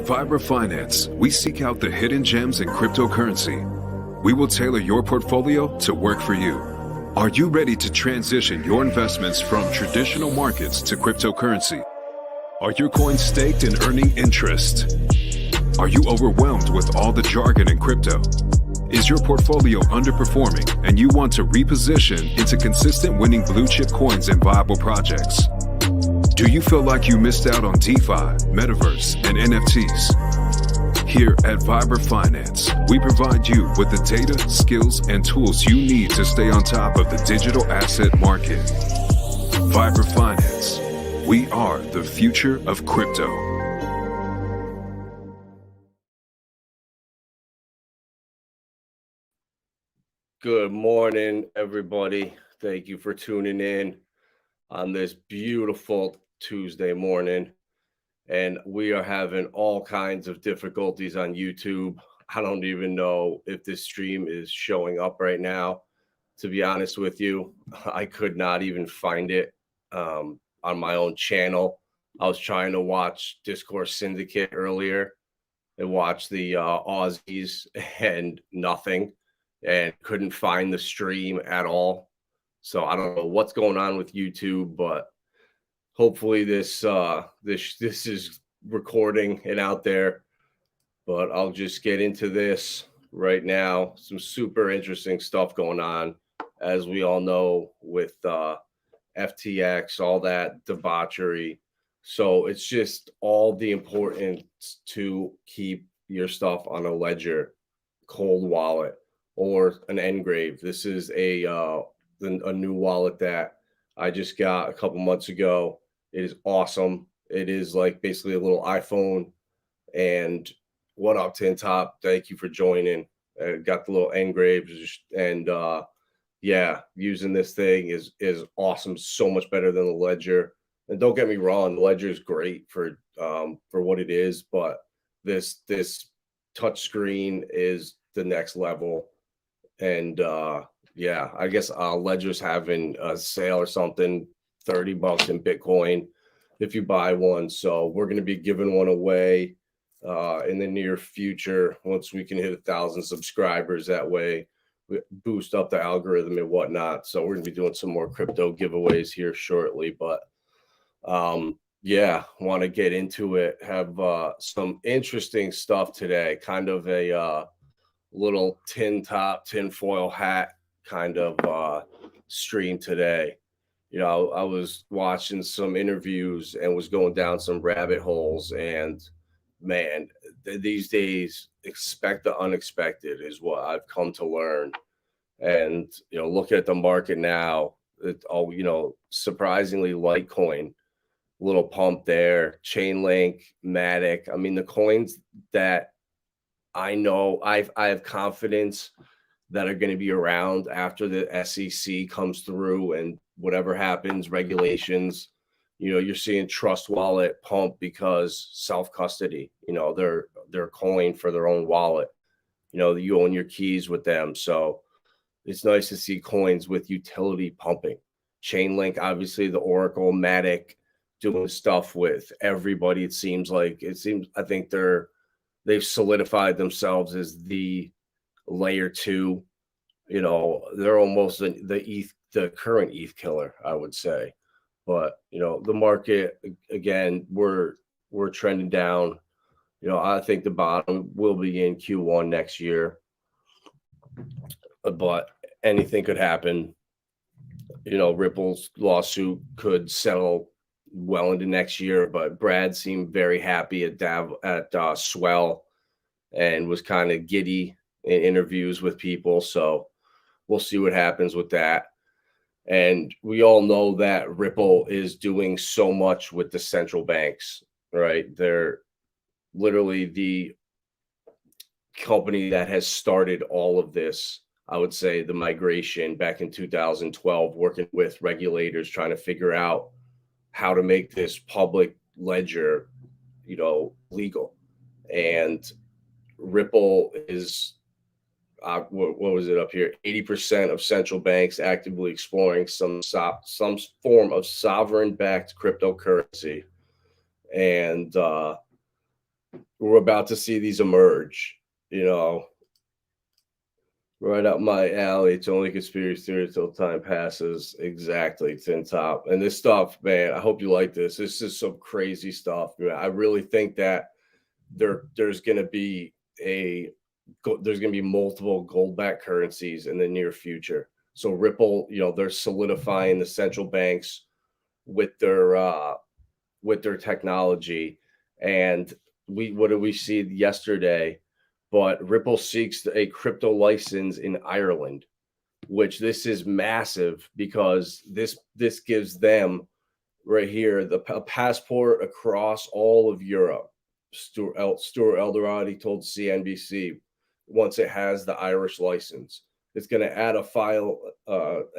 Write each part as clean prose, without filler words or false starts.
Fiber Finance, we seek out the hidden gems in cryptocurrency. We will tailor your portfolio to work for you. Are you ready to transition your investments from traditional markets to cryptocurrency? Are your coins staked and earning interest? Are you overwhelmed with all the jargon in crypto? Is your portfolio underperforming and you want to reposition into consistent winning blue chip coins and viable projects? Do you feel like you missed out on DeFi, Metaverse, and NFTs? Here at Fiber Finance, we provide you with the data, skills, and tools you need to stay on top of the digital asset market. Fiber Finance, we are the future of crypto. Good morning, everybody. Thank you for tuning in on this beautiful Tuesday morning. And we are having all kinds of difficulties on YouTube. I don't even know if this stream is showing up right now. To be honest with you, I could not even find it on my own channel. I was trying to watch Discourse Syndicate earlier and watch the Aussies and nothing, and couldn't find the stream at all. So I don't know what's going on with YouTube, but hopefully this is recording and out there. But I'll just get into this right now. Some super interesting stuff going on, as we all know, with FTX, all that debauchery. So it's just all the importance to keep your stuff on a ledger, cold wallet, or an engrave. This is a new wallet that I just got a couple months ago. It is awesome. It is like basically a little iPhone. And what up, Tin Top? Thank you for joining. Got the little engraves, and yeah, using this thing is awesome. So much better than the ledger. And don't get me wrong, the ledger is great for what it is, but this touch screen is the next level. And yeah, I guess Ledger's having a sale or something, $30 in Bitcoin if you buy one. So we're going to be giving one away in the near future once we can hit 1,000 subscribers. That way we boost up the algorithm and whatnot. So we're going to be doing some more crypto giveaways here shortly. But yeah, want to get into it. Have some interesting stuff today. Kind of a little tinfoil hat kind of stream today. You know, I was watching some interviews and was going down some rabbit holes, and man, these days expect the unexpected is what I've come to learn. And you know, looking at the market now, surprisingly Litecoin, little pump there, Chainlink, Matic. I mean, the coins that I know I have confidence that are going to be around after the SEC comes through and whatever happens, regulations. You know, you're seeing Trust Wallet pump because self-custody. You know, they're coin for their own wallet. You know, you own your keys with them. So it's nice to see coins with utility pumping. Chainlink, obviously, the Oracle, Matic, doing stuff with everybody. I think they've solidified themselves as the layer 2. You know, they're almost the current ETH killer, I would say. But you know, the market again, we're trending down. You know, I think the bottom will be in Q1 next year, but anything could happen. You know, Ripple's lawsuit could settle well into next year, but Brad seemed very happy at Swell and was kind of giddy in interviews with people. So we'll see what happens with that. And we all know that Ripple is doing so much with the central banks, right? They're literally the company that has started all of this. I would say the migration back in 2012, working with regulators, trying to figure out how to make this public ledger, you know, legal. And Ripple is, what was it up here? 80% of central banks actively exploring some form of sovereign-backed cryptocurrency. And we're about to see these emerge, you know, right up my alley. It's only conspiracy theory till time passes. Exactly, tin top. And this stuff, man, I hope you like this. This is some crazy stuff, man. I really think that there's going to be there's going to be multiple gold-backed currencies in the near future. So Ripple, you know, they're solidifying the central banks with their technology. And what did we see yesterday? But Ripple seeks a crypto license in Ireland, which this is massive because this gives them right here a passport across all of Europe. Stuart Elderati told CNBC once it has the Irish license, it's going to add a file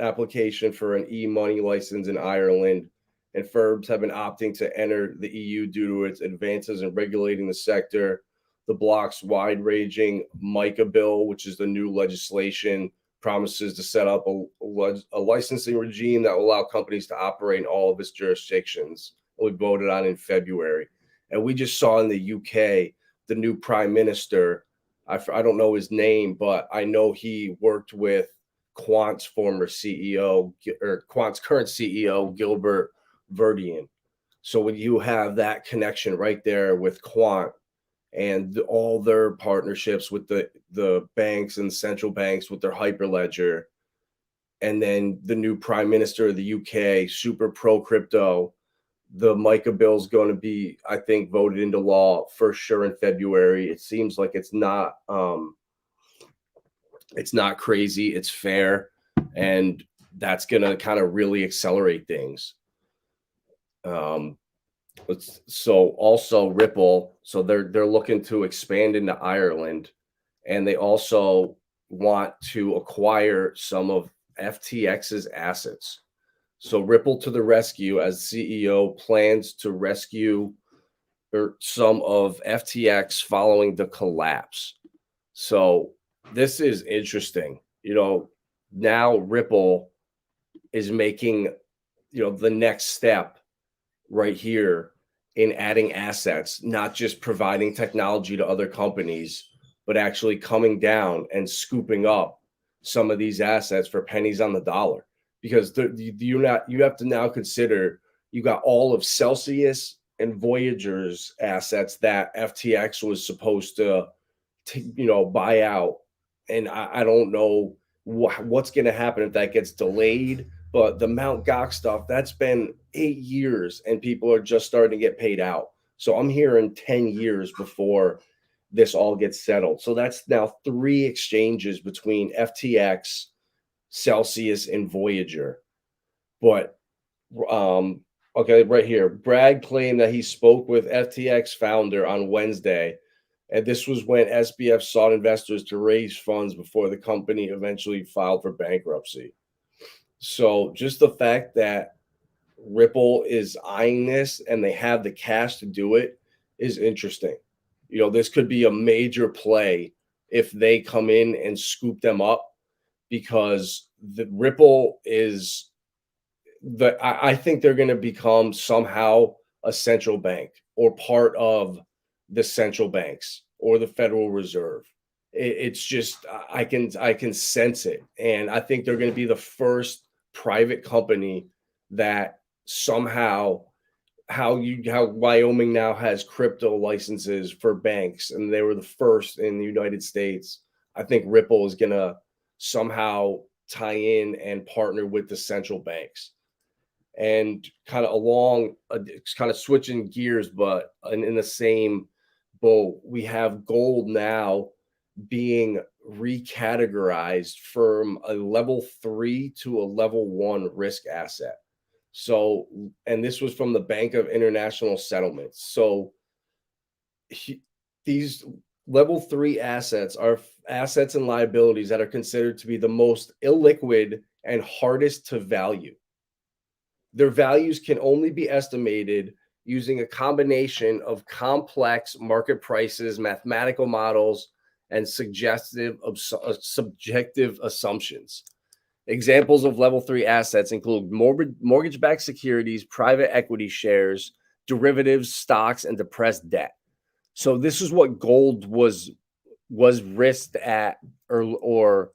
application for an e-money license in Ireland, and firms have been opting to enter the EU due to its advances in regulating the sector. The bloc's wide-ranging MICA bill, which is the new legislation, promises to set up a licensing regime that will allow companies to operate in all of its jurisdictions. We voted on in February. And we just saw in the UK, the new prime minister, I don't know his name, but I know he worked with Quant's former CEO, or Quant's current CEO, Gilbert Verdian. So when you have that connection right there with Quant and all their partnerships with the banks and central banks with their hyperledger, and then the new prime minister of the UK, super pro crypto, the MICA bill is going to be, I think, voted into law for sure in February. It seems like it's not crazy, it's fair, and that's going to kind of really accelerate things. So also Ripple, so they're looking to expand into Ireland, and they also want to acquire some of FTX's assets. So Ripple to the rescue, as CEO plans to rescue some of FTX following the collapse. So this is interesting. You know, now Ripple is making, you know, the next step right here in adding assets, not just providing technology to other companies, but actually coming down and scooping up some of these assets for pennies on the dollar. Because you have to now consider you got all of Celsius and Voyager's assets that FTX was supposed to buy out, and I don't know what's going to happen if that gets delayed. But the Mount Gox stuff, that's been 8 years, and people are just starting to get paid out. So I'm hearing 10 years before this all gets settled. So that's now 3 exchanges between FTX, Celsius, and Voyager. But okay, right here, Bragg claimed that he spoke with FTX founder on Wednesday, and this was when SBF sought investors to raise funds before the company eventually filed for bankruptcy. So just the fact that Ripple is eyeing this and they have the cash to do it is interesting. You know, this could be a major play if they come in and scoop them up, because the Ripple is I think they're going to become somehow a central bank or part of the central banks or the Federal Reserve. It's just I can sense it, and I think they're going to be the first private company that somehow how Wyoming now has crypto licenses for banks, and they were the first in the United States. I think Ripple is going to somehow tie in and partner with the central banks. And kind of switching gears, but in the same boat, we have gold now being recategorized from a level 3 to a level 1 risk asset. So, and this was from the Bank of International Settlements. So these level 3 assets are assets and liabilities that are considered to be the most illiquid and hardest to value. Their values can only be estimated using a combination of complex market prices, mathematical models, and subjective assumptions. Examples of level 3 assets include mortgage-backed securities, private equity shares, derivatives, stocks, and depressed debt. So this is what gold was risked at or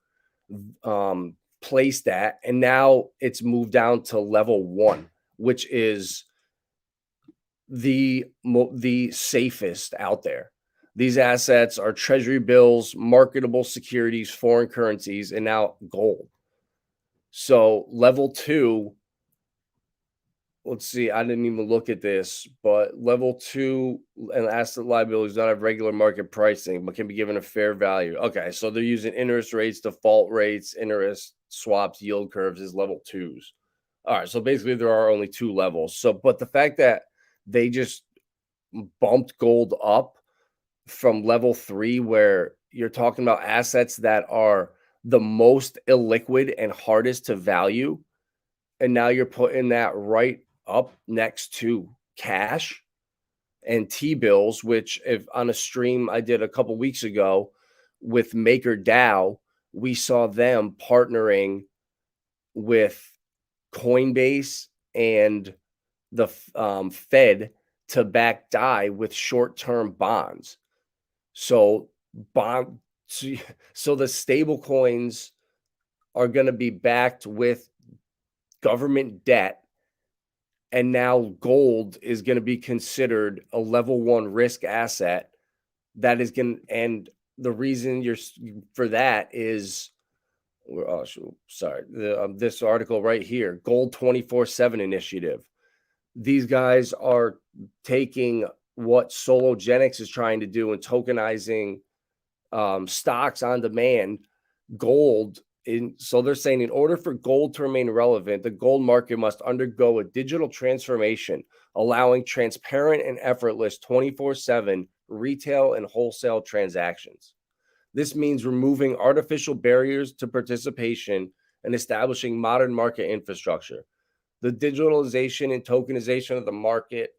placed at, and now it's moved down to level 1, which is the safest out there. These assets are treasury bills, marketable securities, foreign currencies, and now gold. So level 2, let's see, I didn't even look at this, but level 2 and asset liabilities don't have regular market pricing, but can be given a fair value. Okay, so they're using interest rates, default rates, interest swaps, yield curves as level 2s. All right, so basically there are only 2 levels. So, but the fact that they just bumped gold up from level 3, where you're talking about assets that are the most illiquid and hardest to value, and now you're putting that right up next to cash and T-bills, which if on a stream I did a couple weeks ago with MakerDAO, we saw them partnering with Coinbase and the Fed to back DAI with short-term bonds. So so the stable coins are going to be backed with government debt, and now gold is going to be considered a level 1 risk asset. That is going to, and the reason for that is, oh, sorry, this article right here, Gold 24/7 Initiative. These guys are taking what Sologenics is trying to do and tokenizing stocks on demand, gold. So they're saying in order for gold to remain relevant, the gold market must undergo a digital transformation, allowing transparent and effortless 24/7 retail and wholesale transactions. This means removing artificial barriers to participation and establishing modern market infrastructure. The digitalization and tokenization of the market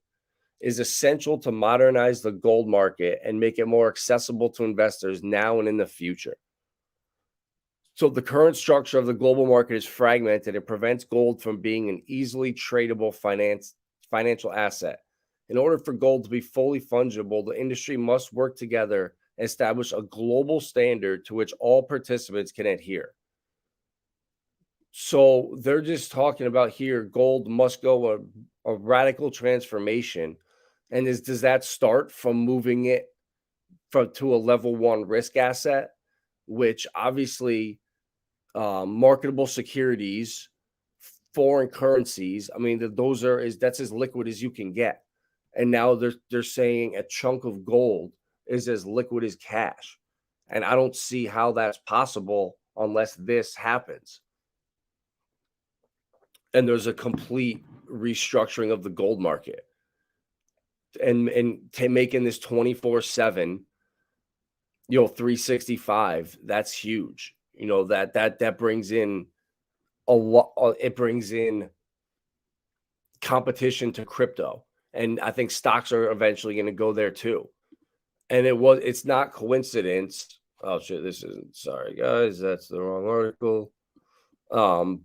is essential to modernize the gold market and make it more accessible to investors now and in the future. So the current structure of the global market is fragmented and prevents gold from being an easily tradable financial asset. In order for gold to be fully fungible, the industry must work together and establish a global standard to which all participants can adhere. So they're just talking about here, gold must go a radical transformation. And does that start from moving it to a level 1 risk asset, which obviously marketable securities, foreign currencies, I mean, that's as liquid as you can get. And now they're saying a chunk of gold is as liquid as cash. And I don't see how that's possible unless this happens. And there's a complete restructuring of the gold market. And making this 24/7, 365, that's huge. That brings in a lot. It brings in competition to crypto, and I think stocks are eventually going to go there too. And it's not coincidence. Oh shit, sorry guys, that's the wrong article. I'll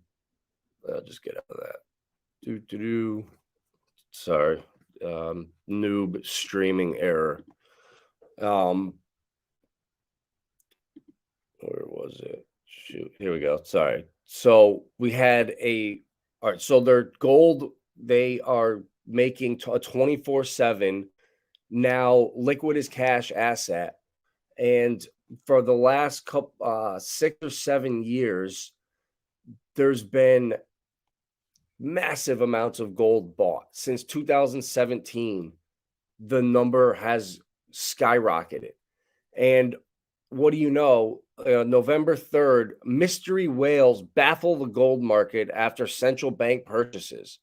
just get out of that. Sorry. Noob streaming error. Where was it? Shoot, here we go. Sorry. So we had all right. So their gold, they are making a 24/7 now liquid as cash asset. And for the last 6 or 7 years, there's been massive amounts of gold bought. Since 2017, the number has skyrocketed. And what do you know? November 3rd, mystery whales baffle the gold market after central bank purchases.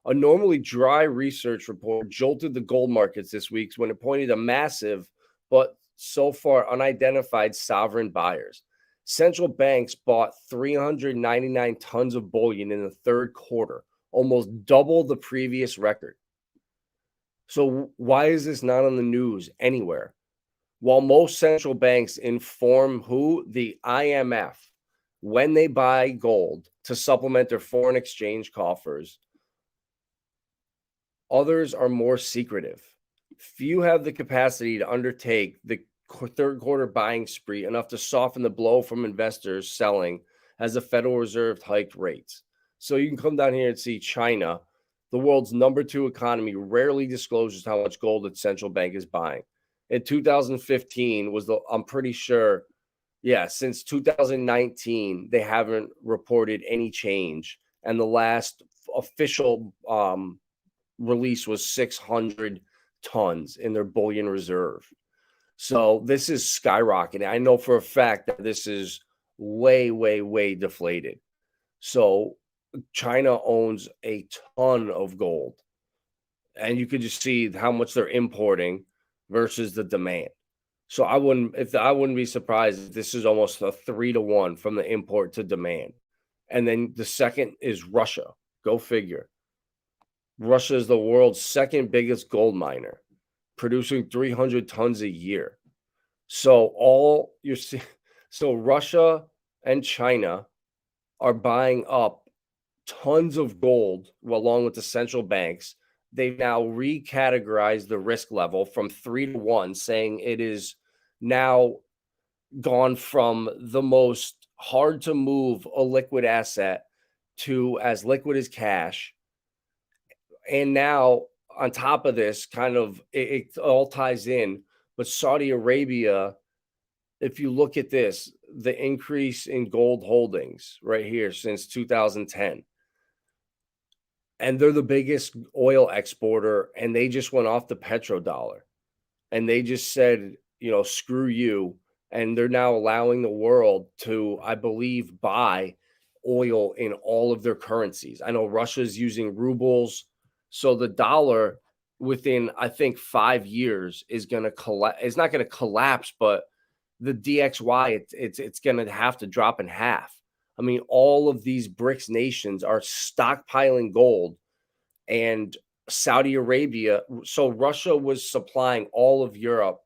A normally dry research report jolted the gold markets this week when it pointed to massive, but so far unidentified sovereign buyers. Central banks bought 399 tons of bullion in the third quarter, almost double the previous record. So why is this not on the news anywhere? While most central banks inform the IMF when they buy gold to supplement their foreign exchange coffers, others are more secretive. Few have the capacity to undertake the third quarter buying spree enough to soften the blow from investors selling as the Federal Reserve hiked rates. So you can come down here and see China, the world's number 2 economy, rarely discloses how much gold its central bank is buying. In 2015 was I'm pretty sure, since 2019, they haven't reported any change. And the last official release was 600 tons in their bullion reserve. So this is skyrocketing. I know for a fact that this is way, way, way deflated. So China owns a ton of gold. And you could just see how much they're importing versus the demand. So I wouldn't be surprised if this is almost a 3-to-1 from the import to demand. And then the second is Russia. Go figure. Russia is the world's second biggest gold miner, producing 300 tons a year. So Russia and China are buying up tons of gold along with the central banks. They've now recategorized the risk level from 3-to-1, saying it is now gone from the most hard to move illiquid asset to as liquid as cash. And now on top of this, kind of it all ties in, but Saudi Arabia, if you look at this, the increase in gold holdings right here since 2010, and they're the biggest oil exporter, and they just went off the petrodollar, and they just said, screw you, and they're now allowing the world to, I believe, buy oil in all of their currencies. I know Russia's using rubles, so the dollar within, I think, 5 years is going to collapse. It's not going to collapse, but the DXY, it's going to have to drop in half. I mean, all of these BRICS nations are stockpiling gold, and Saudi Arabia. So Russia was supplying all of Europe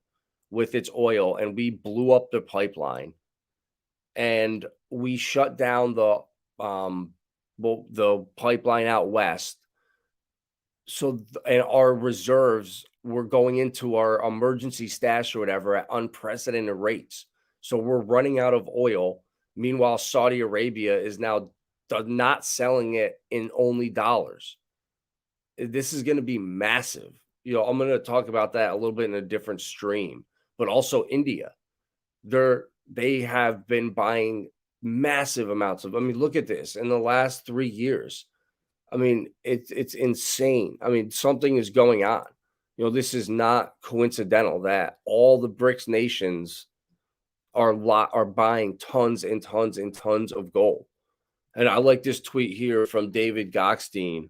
with its oil, and we blew up the pipeline, and we shut down the pipeline out west. So, and our reserves were going into our emergency stash or whatever at unprecedented rates. So we're running out of oil. Meanwhile, Saudi Arabia is now not selling it in only dollars. This is going to be massive. I'm going to talk about that a little bit in a different stream, but also India. They have been buying massive amounts of, look at this in the last 3 years. It's insane. Something is going on. This is not coincidental that all the BRICS nations are buying tons and tons and tons of gold. And I like this tweet here from David Gockstein.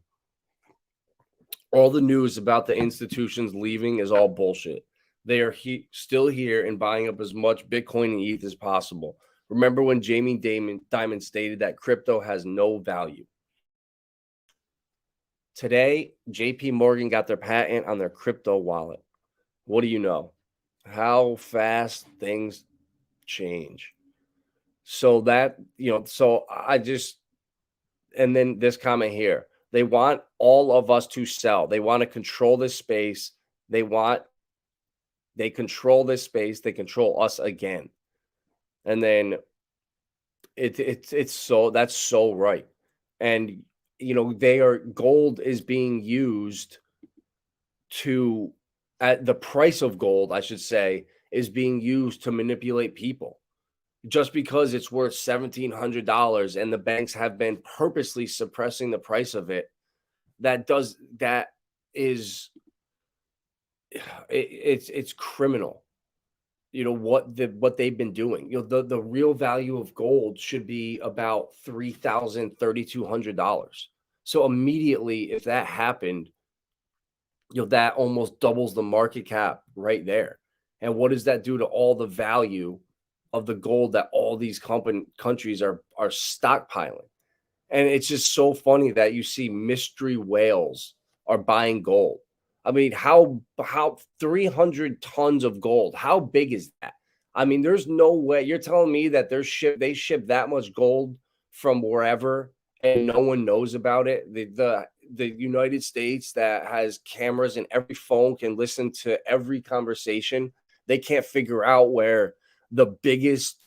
All the news about the institutions leaving is all bullshit. They are still here and buying up as much Bitcoin and ETH as possible. Remember when Jamie Dimon stated that crypto has no value? Today, JP Morgan got their patent on their crypto wallet. What do you know? How fast things change. So that, and then this comment here. They want all of us to sell. They want to control this space. They control this space. They control us again. And then that's so right. And gold is being used at the price of gold, I should say, is being used to manipulate people. Just because it's worth $1,700 and the banks have been purposely suppressing the price of it, it's criminal. What they've been doing. The real value of gold should be about $3,000, $3,200. So immediately, if that happened, that almost doubles the market cap right there. And what does that do to all the value of the gold that all these countries are stockpiling? And it's just so funny that you see mystery whales are buying gold. How 300 tons of gold? How big is that? There's no way you're telling me that they ship that much gold from wherever and no one knows about it. the United States that has cameras and every phone can listen to every conversation. They can't figure out where the biggest,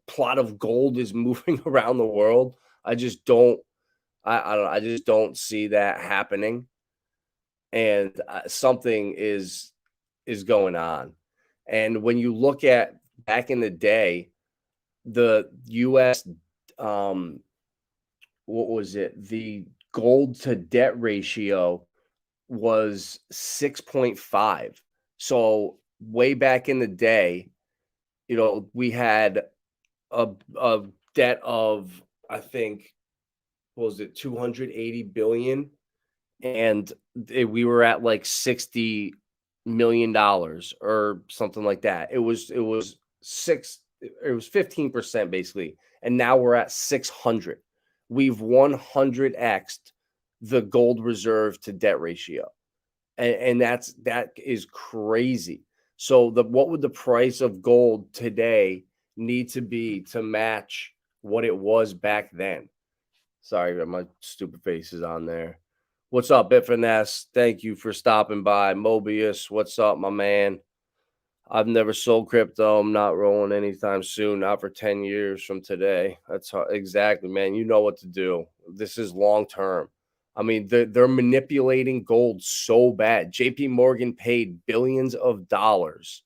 plot of gold is moving around the world. I just don't. I just don't see that happening, and something is going on. And when you look at back in the day, the U.S. What was it? The gold to debt ratio was 6.5. So way back in the day, we had a debt of, I think, what was it, 280 billion, and we were at like $60 million or something like that. It was 15% basically, and now we're at 600. We've 100x'd the gold reserve to debt ratio, and that is crazy. So what would the price of gold today need to be to match what it was back then? Sorry, my stupid face is on there. What's up, Bitfinesse? Thank you for stopping by. Mobius, what's up, my man? I've never sold crypto. I'm not rolling anytime soon, not for 10 years from today. That's exactly, man. You know what to do. This is long term. I mean, they're manipulating gold so bad. JP Morgan paid billions of dollars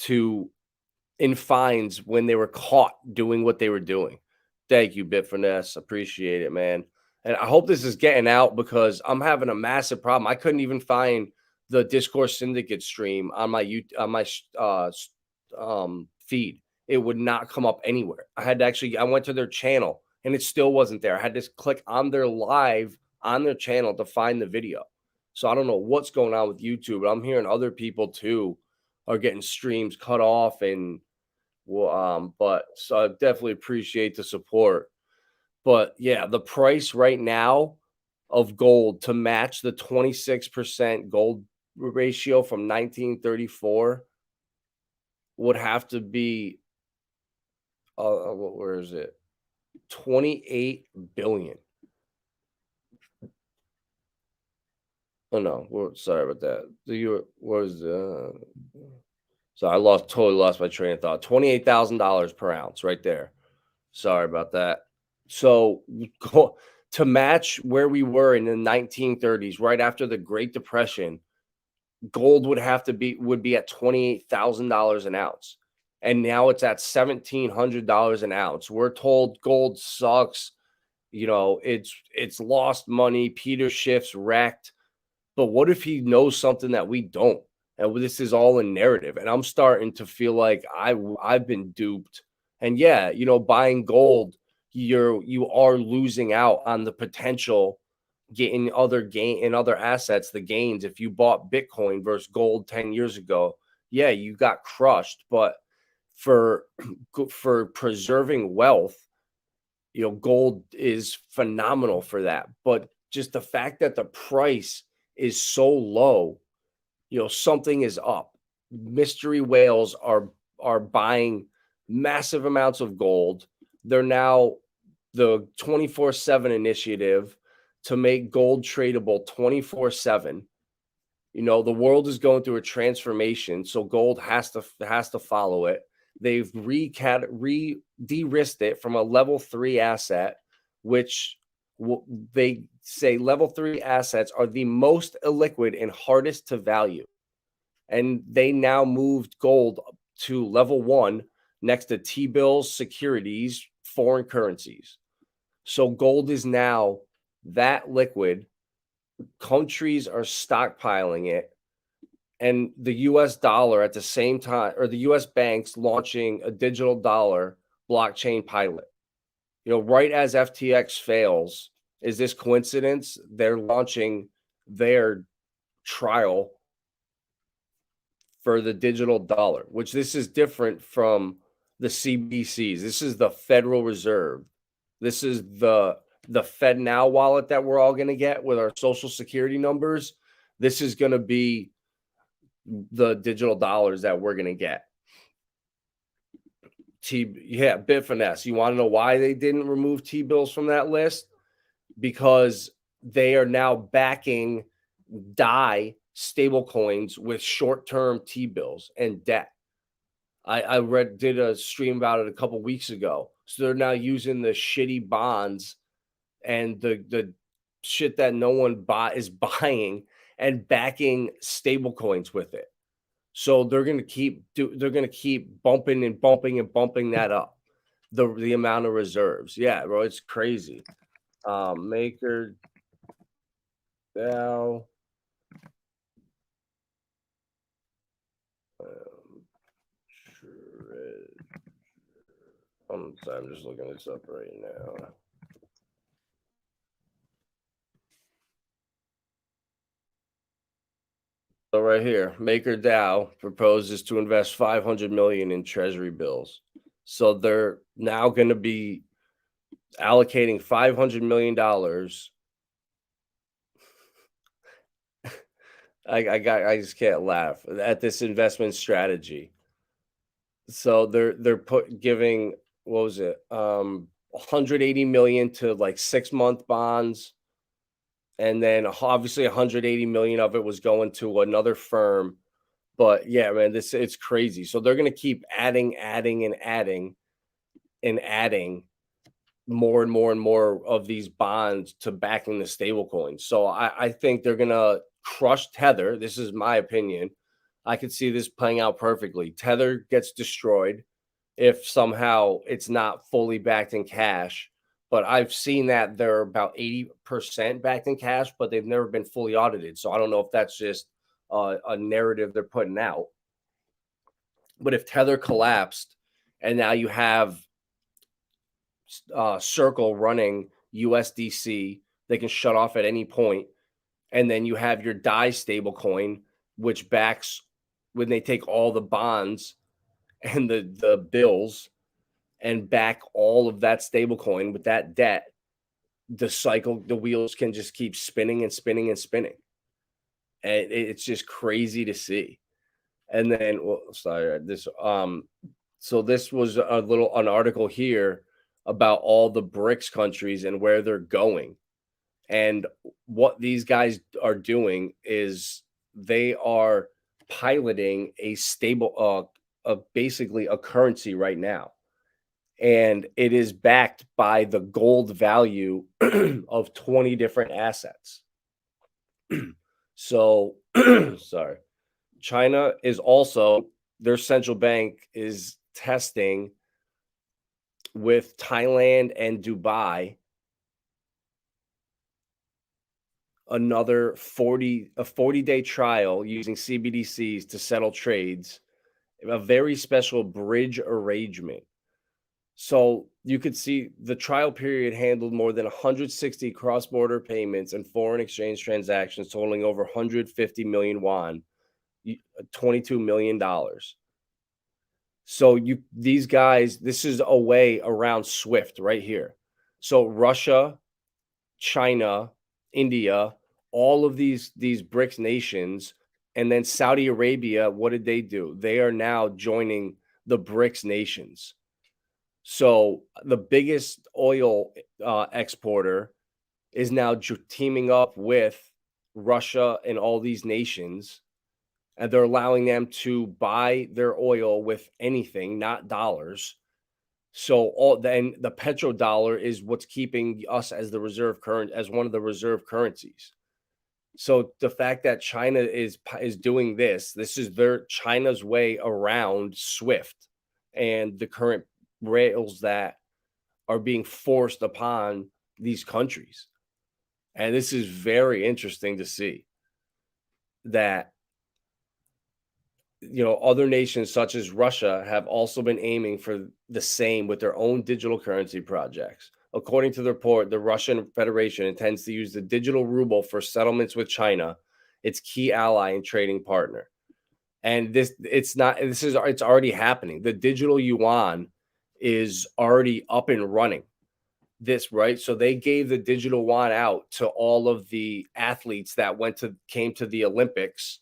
in fines when they were caught doing what they were doing. Thank you, Bitfinesse. Appreciate it, man. And I hope this is getting out because I'm having a massive problem. I couldn't even find the Discourse Syndicate stream on my feed. It would not come up anywhere. I went to their channel and it still wasn't there. I had to click on their live on their channel to find the video. So I don't know what's going on with YouTube, but I'm hearing other people too are getting streams cut off, and but so I definitely appreciate the support. But yeah, the price right now of gold to match the 26% gold ratio from 1934 would have to be where is it? 28 billion. Oh no, sorry about that. So I totally lost my train of thought. $28,000 per ounce right there. Sorry about that. So to match where we were in the 1930s, right after the Great Depression, gold would be at $28,000 an ounce. And now it's at $1,700 an ounce. We're told gold sucks. It's lost money. Peter Schiff's wrecked. But what if he knows something that we don't? And this is all a narrative. And I'm starting to feel like I've been duped. And yeah, buying gold, you are losing out on the potential getting other assets, the gains. If you bought Bitcoin versus gold 10 years ago, yeah, you got crushed. But for preserving wealth, gold is phenomenal for that. But just the fact that the price is so low, something is up. Mystery whales are buying massive amounts of gold. They're now the 24/7 initiative to make gold tradable 24/7. The world is going through a transformation, so gold has to follow it. They've de-risked it from a level 3 asset, which they say level 3 assets are the most illiquid and hardest to value. And they now moved gold to level 1 next to T-bills, securities, foreign currencies. So gold is now that liquid. Countries are stockpiling it. And the US dollar at the same time, or the US banks launching a digital dollar blockchain pilot. Right as FTX fails, is this coincidence? They're launching their trial for the digital dollar, which this is different from the CBDCs. This is the Federal Reserve. This is the Fed Now wallet that we're all going to get with our social security numbers. This is going to be the digital dollars that we're going to get. Bitfinesse. You want to know why they didn't remove T-bills from that list? Because they are now backing DAI stablecoins with short-term T-bills and debt. I did a stream about it a couple weeks ago. So they're now using the shitty bonds and the shit that no one is buying and backing stable coins with it. So they're gonna keep bumping and bumping and bumping that up. The amount of reserves. Yeah, bro, it's crazy. Maker DAO. I'm sorry, I'm just looking this up right now. So right here, MakerDAO proposes to invest 500 million in treasury bills. So they're now going to be allocating $500 million. I just can't laugh at this investment strategy. So they're giving, what was it? 180 million to like 6-month bonds. And then obviously 180 million of it was going to another firm. But yeah, man, it's crazy. So they're gonna keep adding more and more and more of these bonds to backing the stable coins. So I think they're gonna crush Tether. This is my opinion. I could see this playing out perfectly. Tether gets destroyed if somehow it's not fully backed in cash. But I've seen that they're about 80% backed in cash, but they've never been fully audited. So I don't know if that's just a narrative they're putting out. But if Tether collapsed and now you have Circle running USDC, they can shut off at any point. And then you have your DAI stablecoin, which backs when they take all the bonds and the bills and back all of that stablecoin with that debt, the wheels can just keep spinning and spinning and spinning. And it's just crazy to see. And then, so this was an article here about all the BRICS countries and where they're going. And what these guys are doing is they are piloting a stable, basically a currency right now. And it is backed by the gold value of 20 different assets. So, sorry. China is also, their central bank is testing with Thailand and Dubai another 40-day trial using CBDCs to settle trades, a very special bridge arrangement. So you could see the trial period handled more than 160 cross-border payments and foreign exchange transactions totaling over 150 million won, $22 million. So these guys, this is a way around SWIFT right here. So Russia, China, India, all of these BRICS nations, and then Saudi Arabia, what did they do? They are now joining the BRICS nations. So the biggest oil exporter is now teaming up with Russia and all these nations, and they're allowing them to buy their oil with anything, not dollars. So then the petrodollar is what's keeping us as the reserve current, as one of the reserve currencies. So the fact that China is doing this is China's way around SWIFT and the current rails that are being forced upon these countries. And this is very interesting to see that, other nations such as Russia have also been aiming for the same with their own digital currency projects. According to the report, the Russian Federation intends to use the digital ruble for settlements with China, its key ally and trading partner. And it's already happening. The digital yuan is already up and running. Right? So they gave the digital yuan out to all of the athletes that came to the Olympics.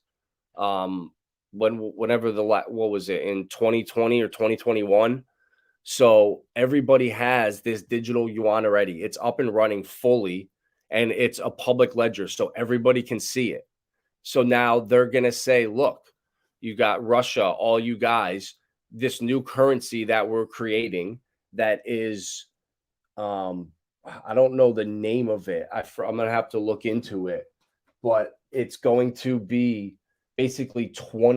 Whenever what was it, in 2020 or 2021? So everybody has this digital yuan already. It's up and running fully, and it's a public ledger, so everybody can see it. So now they're going to say, look, you got Russia, all you guys, this new currency that we're creating that is, I don't know the name of it. I'm going to have to look into it, but it's going to be basically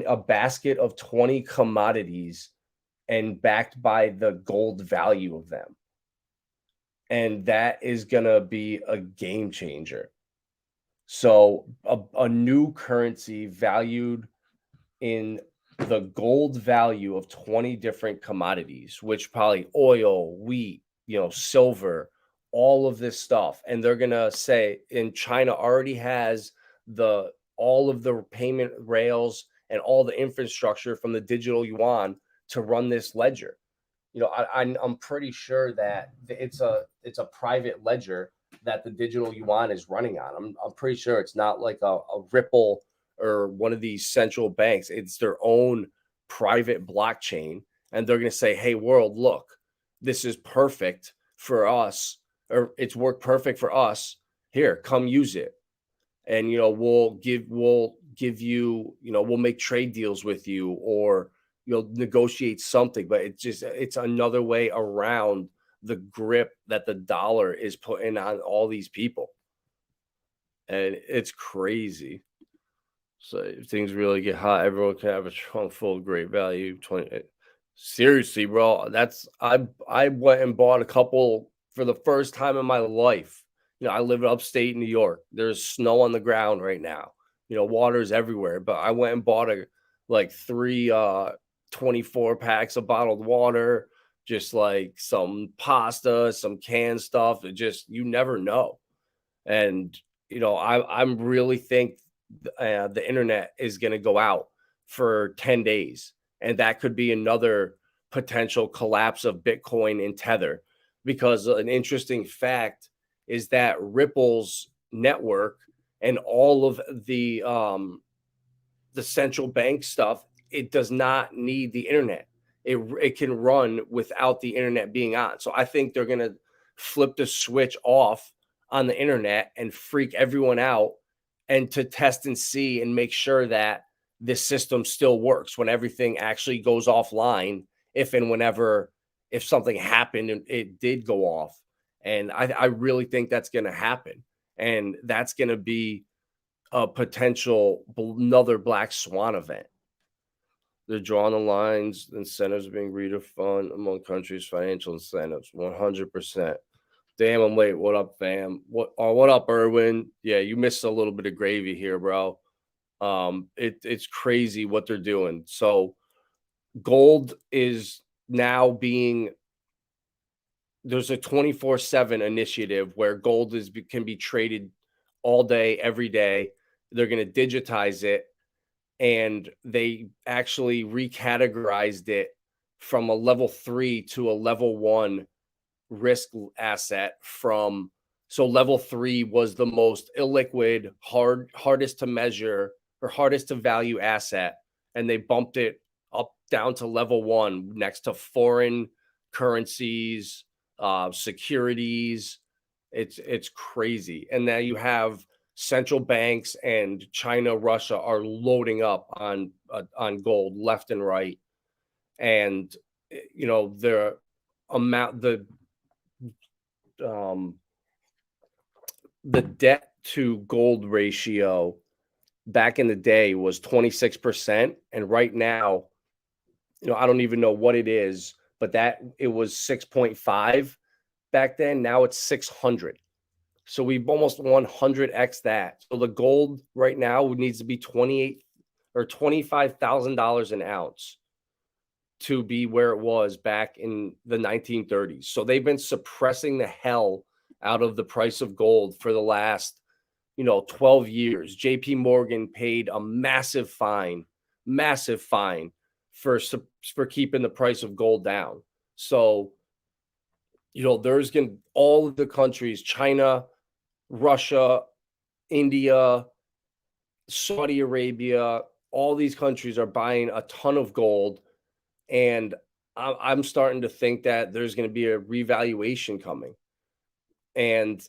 a basket of 20 commodities and backed by the gold value of them. And that is going to be a game changer. So a new currency valued in the gold value of 20 different commodities, which probably oil, wheat, silver, all of this stuff. And they're going to say, and China already has all of the payment rails and all the infrastructure from the digital yuan to run this ledger. I'm pretty sure that it's a private ledger that the digital yuan is running on. I'm pretty sure it's not like a Ripple or one of these central banks. It's their own private blockchain, and they're going to say, "Hey, world, look, this is perfect for us, or it's worked perfect for us. Here, come use it, and we'll give you, we'll make trade deals with you, or negotiate something." But it's another way around the grip that the dollar is putting on all these people, and it's crazy. So if things really get hot, everyone can have a trunk full of great value. 20. Seriously, bro, I went and bought a couple for the first time in my life. I live in upstate New York. There's snow on the ground right now. Water's everywhere. But I went and bought three 24 packs of bottled water, just like some pasta, some canned stuff. It just, you never know. And I'm really think the internet is going to go out for 10 days, and that could be another potential collapse of Bitcoin and Tether, because an interesting fact is that Ripple's network and all of the central bank stuff, it does not need the internet. It can run without the internet being on. So I think they're going to flip the switch off on the internet and freak everyone out, and to test and see and make sure that this system still works when everything actually goes offline, if something happened and it did go off. And I really think that's going to happen. And that's going to be a potential another black swan event. They're drawing the lines, incentives being redefined among countries' financial incentives, 100%. Damn, I'm late. What up, fam? What up, Erwin? Yeah, you missed a little bit of gravy here, bro. It's crazy what they're doing. So gold is now there's a 24/7 initiative where gold can be traded all day, every day. They're going to digitize it, and they actually recategorized it from a level 3 to a level 1 risk asset. So level 3 was the most illiquid, hardest to measure or hardest to value asset, and they bumped it up down to level 1 next to foreign currencies, securities. It's crazy. And now you have central banks, and China, Russia are loading up on gold left and right. And the amount, the debt to gold ratio back in the day was 26%, and right now, I don't even know what it is, but that it was 6.5 back then. Now it's 600. So we've almost 100x that. So the gold right now needs to be $28,000 or $25,000 an ounce to be where it was back in the 1930s. So they've been suppressing the hell out of the price of gold for the last 12 years. JP Morgan paid a massive fine for keeping the price of gold down. So there's going all of the countries, China, Russia, India, Saudi Arabia, all these countries are buying a ton of gold. And I'm starting to think that there's going to be a revaluation coming. And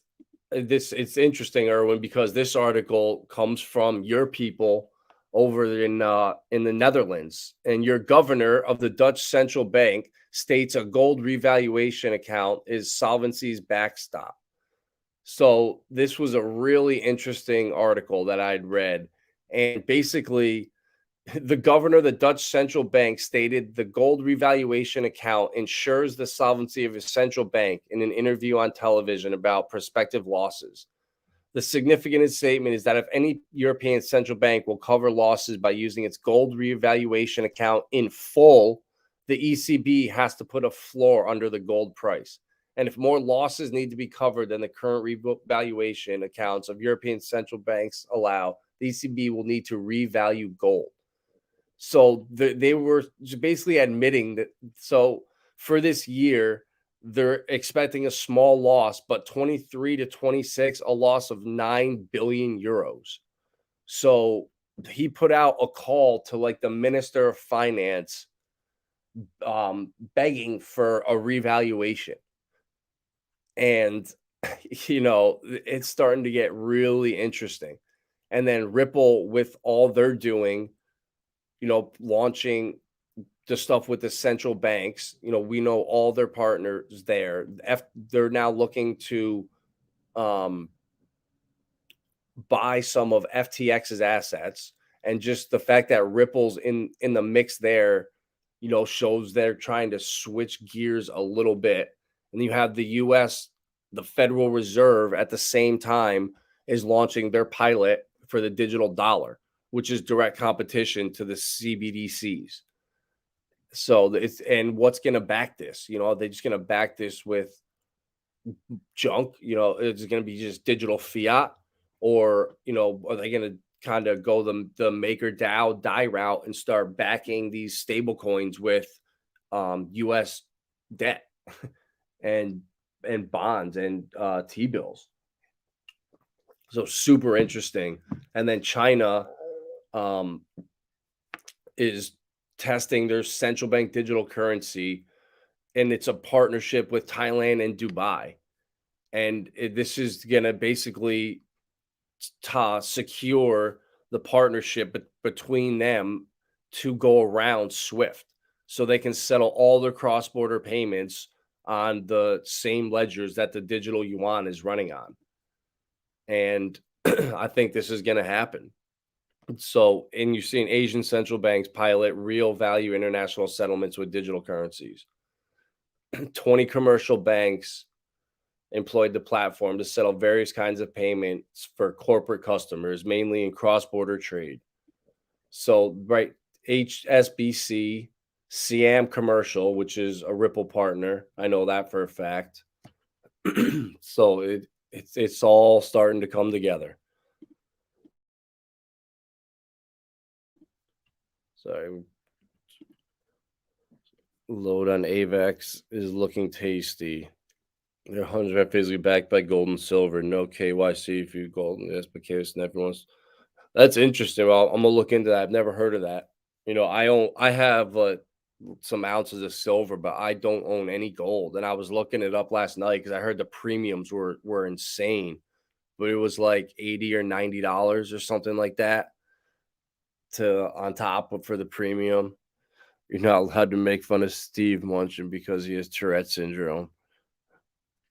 it's interesting, Erwin, because this article comes from your people over in the Netherlands, and your governor of the Dutch central bank states a gold revaluation account is solvency's backstop. So this was a really interesting article that I'd read, and basically the governor of the Dutch central bank stated the gold revaluation account ensures the solvency of his central bank in an interview on television about prospective losses. The significant statement is that if any European central bank will cover losses by using its gold revaluation account in full, the ECB has to put a floor under the gold price. And if more losses need to be covered than the current revaluation accounts of European central banks allow, the ECB will need to revalue gold. So they were basically admitting that. So for this year, they're expecting a small loss, but 23 to 26, a loss of 9 billion euros. So he put out a call to like the Minister of Finance, begging for a revaluation. And, it's starting to get really interesting. And then Ripple, with all they're doing, launching the stuff with the central banks, we know all their partners there. They're now looking to buy some of FTX's assets, and just the fact that Ripple's in the mix there, shows they're trying to switch gears a little bit. And you have the US, the Federal Reserve at the same time is launching their pilot for the digital dollar, which is direct competition to the CBDCs. So and what's going to back this? They're just going to back this with junk. It's going to be just digital fiat, or are they going to kind of go the maker DAO die route and start backing these stable coins with U.S. debt and bonds and T-bills? So super interesting. And then China is testing their central bank digital currency, and it's a partnership with Thailand and Dubai. And this is going to basically secure the partnership between them to go around SWIFT, so they can settle all their cross-border payments on the same ledgers that the digital yuan is running on. And I think this is going to happen. So, and you're seeing Asian central banks pilot real value international settlements with digital currencies. 20 commercial banks employed the platform to settle various kinds of payments for corporate customers, mainly in cross-border trade. So, right, HSBC, Siam Commercial, which is a Ripple partner, I know that for a fact. So it's all starting to come together. Sorry. Load on AVAX is looking tasty. They're 100% physically backed by gold and silver. No KYC if you gold and SPKs and everyone's. That's interesting. Well, I'm gonna look into that. I've never heard of that. I have some ounces of silver, but I don't own any gold. And I was looking it up last night because I heard the premiums were insane, but it was like $80 or $90 or something like that on top for the premium. You're not allowed to make fun of Steve Munchin because he has Tourette syndrome.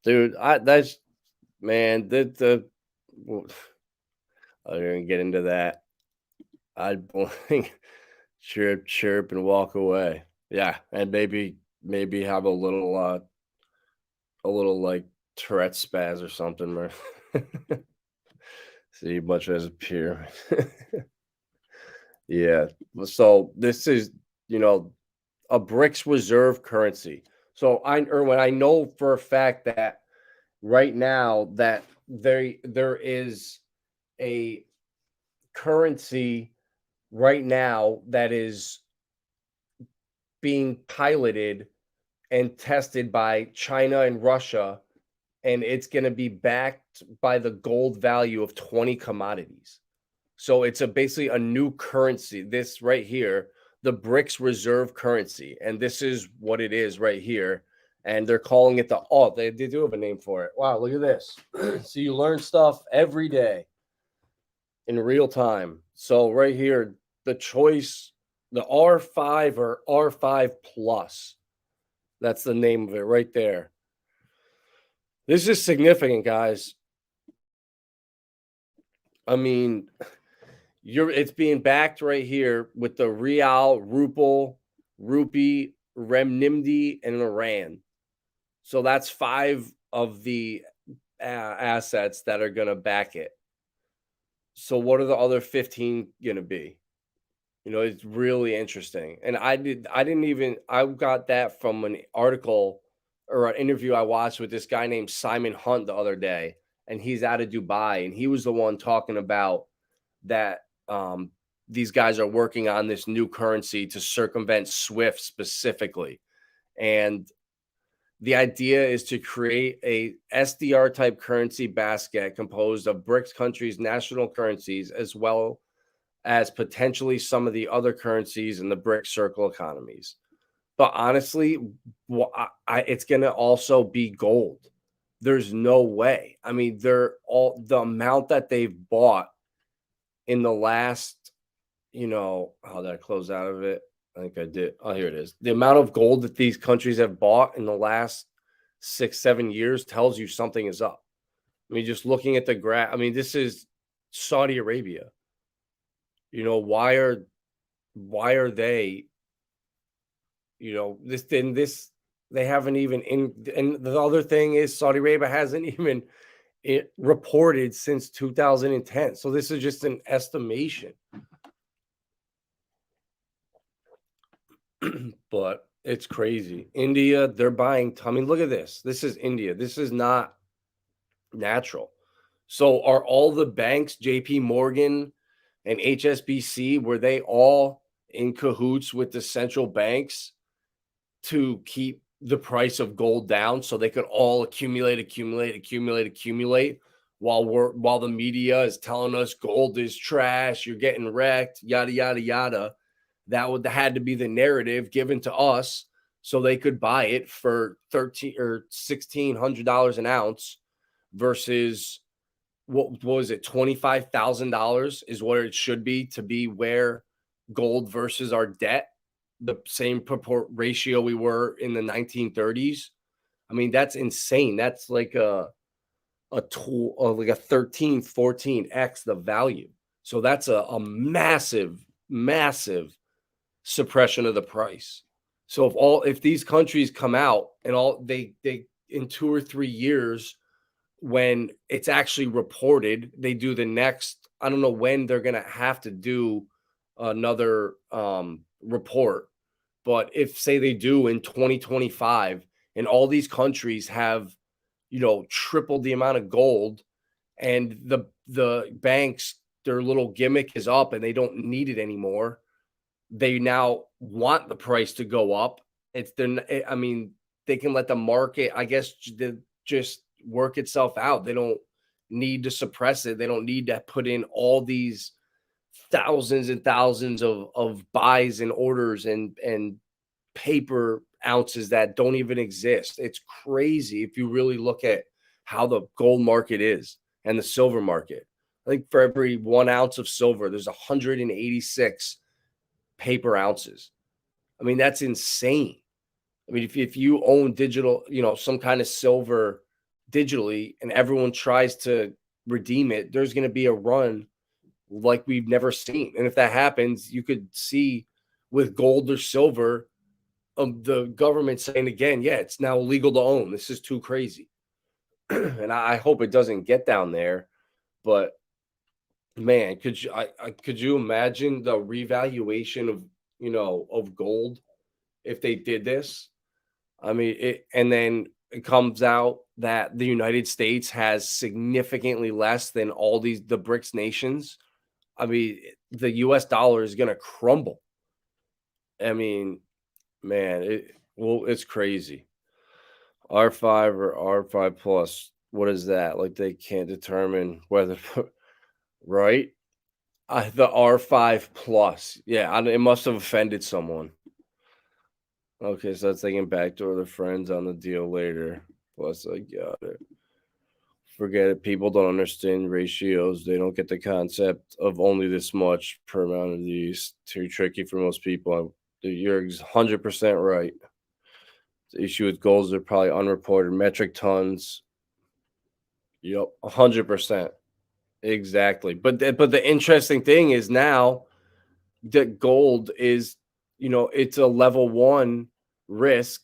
Dude, that's man, I didn't get into that. I'd blink, chirp, and walk away. Yeah, and maybe have a little like Tourette spaz or something. Or see much as a peer. Yeah. So this is a BRICS reserve currency. So Erwin, I know for a fact that right now that there is a currency right now that is being piloted and tested by China and Russia, and it's going to be backed by the gold value of 20 commodities. So it's basically a new currency. This right here, the BRICS reserve currency, and this is what it is right here. and they're calling it they do have a name for it. Wow, look at this. So you learn stuff every day in real time. So right here, the choice, the R5 or R5 plus. That's the name of it right there. This is significant, guys. I mean, it's being backed right here with the Real, Ruble, Rupee, Renminbi, and Iran. So that's 5 of the assets that are going to back it. So what are the other 15 going to be? It's really interesting. And I got that from an article or an interview I watched with this guy named Simon Hunt the other day, and he's out of Dubai, and he was the one talking about that these guys are working on this new currency to circumvent SWIFT specifically. And the idea is to create a SDR type currency basket composed of BRICS countries' national currencies, as well as potentially some of the other currencies in the BRICS circle economies. But honestly, it's going to also be gold. There's no way. I mean, the amount that they've bought in the last, how did I close out of it? I think I did. Oh, here it is. The amount of gold that these countries have bought in the last 6-7 years tells you something is up. I mean, just looking at the graph, I mean, this is Saudi Arabia. Why are they, they haven't even and the other thing is Saudi Arabia hasn't even reported since 2010. So this is just an estimation. But it's crazy. India, they're buying. I mean, look at this. This is India. This is not natural. So are all the banks, JP Morgan and HSBC, were they all in cahoots with the central banks to keep the price of gold down so they could all accumulate while the media is telling us gold is trash, you're getting wrecked, yada, yada, yada? That had to be the narrative given to us so they could buy it for $1,300 or $1,600 an ounce versus what was it, $25,000 is what it should be to be where gold versus our debt, the same ratio we were in the 1930s. I mean, that's insane. That's like a 13, 14x the value. So that's a massive suppression of the price. So if these countries come out and they in 2 or 3 years, when it's actually reported, they do the next, I don't know when they're going to have to do another report, but if say they do in 2025 and all these countries have, tripled the amount of gold, and the banks, their little gimmick is up and they don't need it anymore, they now want the price to go up. I mean, they can let the market, I guess, just work itself out. They don't need to suppress it. They don't need to put in all these thousands and thousands of buys and orders and paper ounces that don't even exist. It's crazy if you really look at how the gold market is and the silver market. I think for every 1 ounce of silver, there's 186 paper ounces. I mean, that's insane. I mean, if you own digital, some kind of silver digitally, and everyone tries to redeem it, there's going to be a run like we've never seen. And if that happens, you could see with gold or silver, the government saying again, yeah, it's now illegal to own. This is too crazy. And I hope it doesn't get down there. But man, could you imagine the revaluation of of gold if they did this? I mean, and then it comes out that the United States has significantly less than all the BRICS nations. I mean, the US dollar is going to crumble. I mean, man, it's crazy. R5 or R5 plus. What is that? Like they can't determine whether, right? The R5 plus. Yeah, it must have offended someone. Okay, so that's thinking backdoor the friends on the deal later. Plus, I got it. Forget it. People don't understand ratios. They don't get the concept of only this much per amount of these. Too tricky for most people. You're 100% right. The issue with goals are probably unreported metric tons. Yep, 100%. Exactly. But the interesting thing is now that gold is, it's a level 1 risk,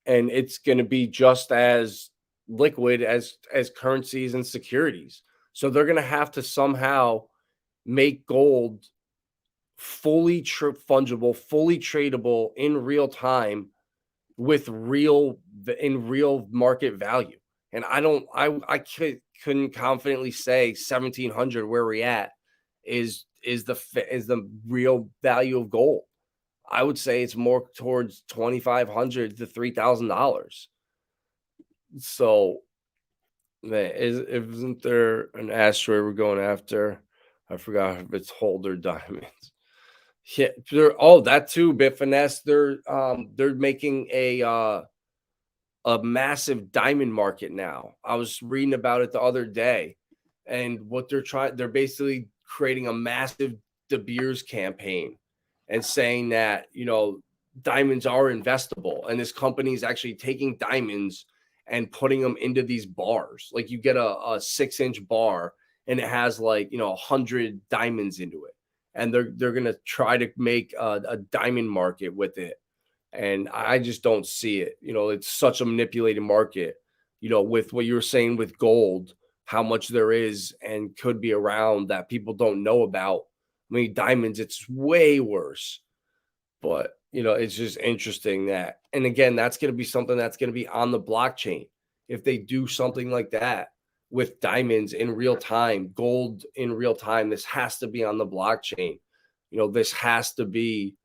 and it's going to be just as liquid as currencies and securities. So they're going to have to somehow make gold fully fungible, fully tradable in real time with real market value. And I couldn't confidently say 1700 where we're at is the real value of gold. I would say it's more towards 2500 to $3,000. So, man, isn't there an asteroid we're going after? I forgot if it's Holder diamonds. Yeah, that too, Bitfinesse. They're making a massive diamond market now. I was reading about it the other day, and what they're basically creating a massive De Beers campaign and saying that, diamonds are investable, and this company is actually taking diamonds and putting them into these bars. Like, you get a 6-inch bar, and it has, like, 100 diamonds into it, and they're gonna try to make a diamond market with it. And I just don't see it. It's such a manipulated market, with what you were saying with gold, how much there is and could be around that people don't know about. I mean, diamonds, it's way worse. But, it's just interesting that, and again, that's going to be something that's going to be on the blockchain. If they do something like that with diamonds in real time, gold in real time, this has to be on the blockchain. This has to be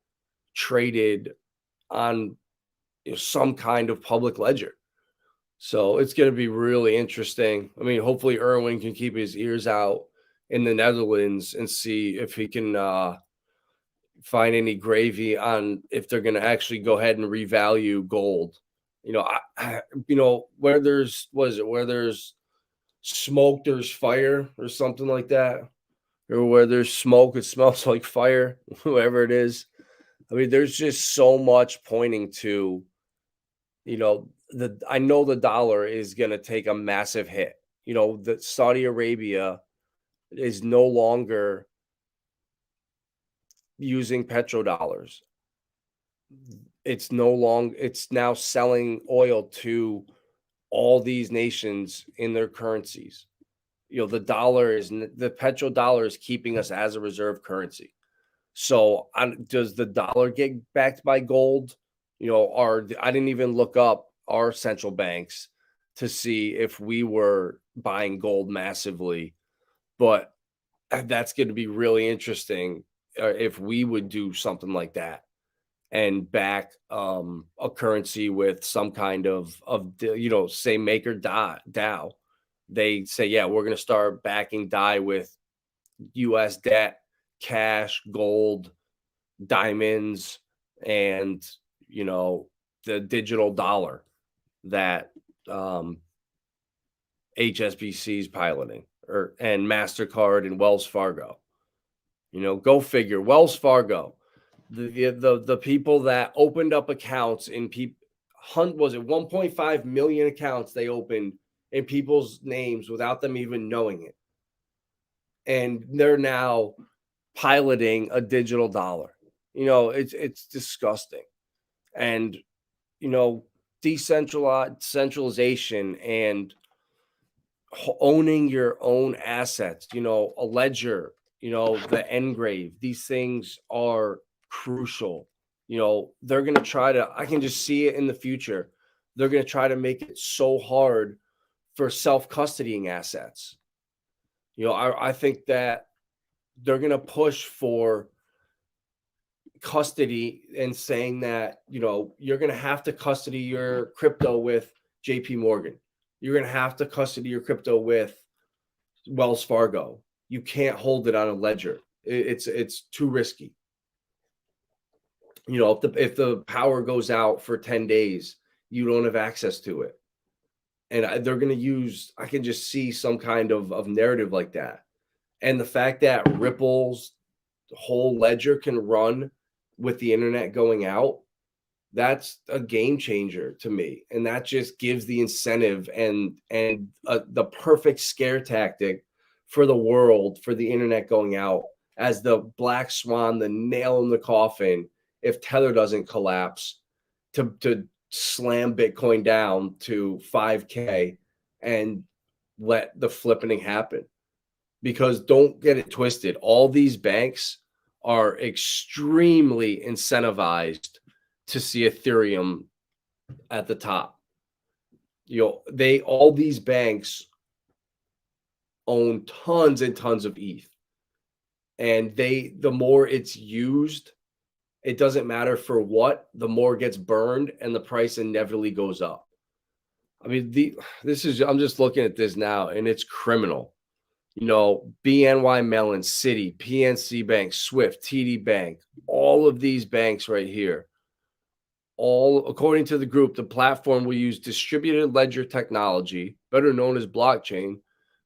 traded on, some kind of public ledger. So it's going to be really interesting. I mean, hopefully Irwin can keep his ears out in the Netherlands and see if he can find any gravy on if they're going to actually go ahead and revalue gold. Where there's smoke, there's fire, or something like that, or where there's smoke, it smells like fire. Whoever it is. I mean, there's just so much pointing to, I know the dollar is going to take a massive hit. That Saudi Arabia is no longer using petrodollars. It's now selling oil to all these nations in their currencies. The petrodollar is keeping us as a reserve currency. So, does the dollar get backed by gold? I didn't even look up our central banks to see if we were buying gold massively, but that's going to be really interesting if we would do something like that and back a currency with some kind of say maker Dow. They say, yeah, we're going to start backing DAI with US debt, cash, gold, diamonds, and the digital dollar that HSBC is piloting, and MasterCard and Wells Fargo. Go figure. Wells Fargo, the people that opened up accounts in was it 1.5 million accounts they opened in people's names without them even knowing it, and they're now piloting a digital dollar. It's disgusting. And decentralization and owning your own assets, a ledger, the engrave, these things are crucial. They're going to try to, I can just see it in the future. They're going to try to make it so hard for self-custodying assets. I think that they're going to push for custody and saying that, you're going to have to custody your crypto with JP Morgan. You're going to have to custody your crypto with Wells Fargo. You can't hold it on a ledger. It's too risky. if the power goes out for 10 days, you don't have access to it. And they're going to use, I can just see some kind of narrative like that. And the fact that Ripple's whole ledger can run with the internet going out, that's a game changer to me. And that just gives the incentive and the perfect scare tactic for the world, for the internet going out as the black swan, the nail in the coffin, if Tether doesn't collapse, to slam Bitcoin down to 5K and let the flippening happen. Because don't get it twisted, all these banks are extremely incentivized to see Ethereum at the top. All these banks own tons and tons of ETH. And the more it's used, it doesn't matter for what, the more gets burned and the price inevitably goes up. I mean, I'm just looking at this now and it's criminal. BNY Mellon, Citi, PNC Bank, Swift, TD Bank, all of these banks right here, all according to the group, the platform will use distributed ledger technology, better known as blockchain,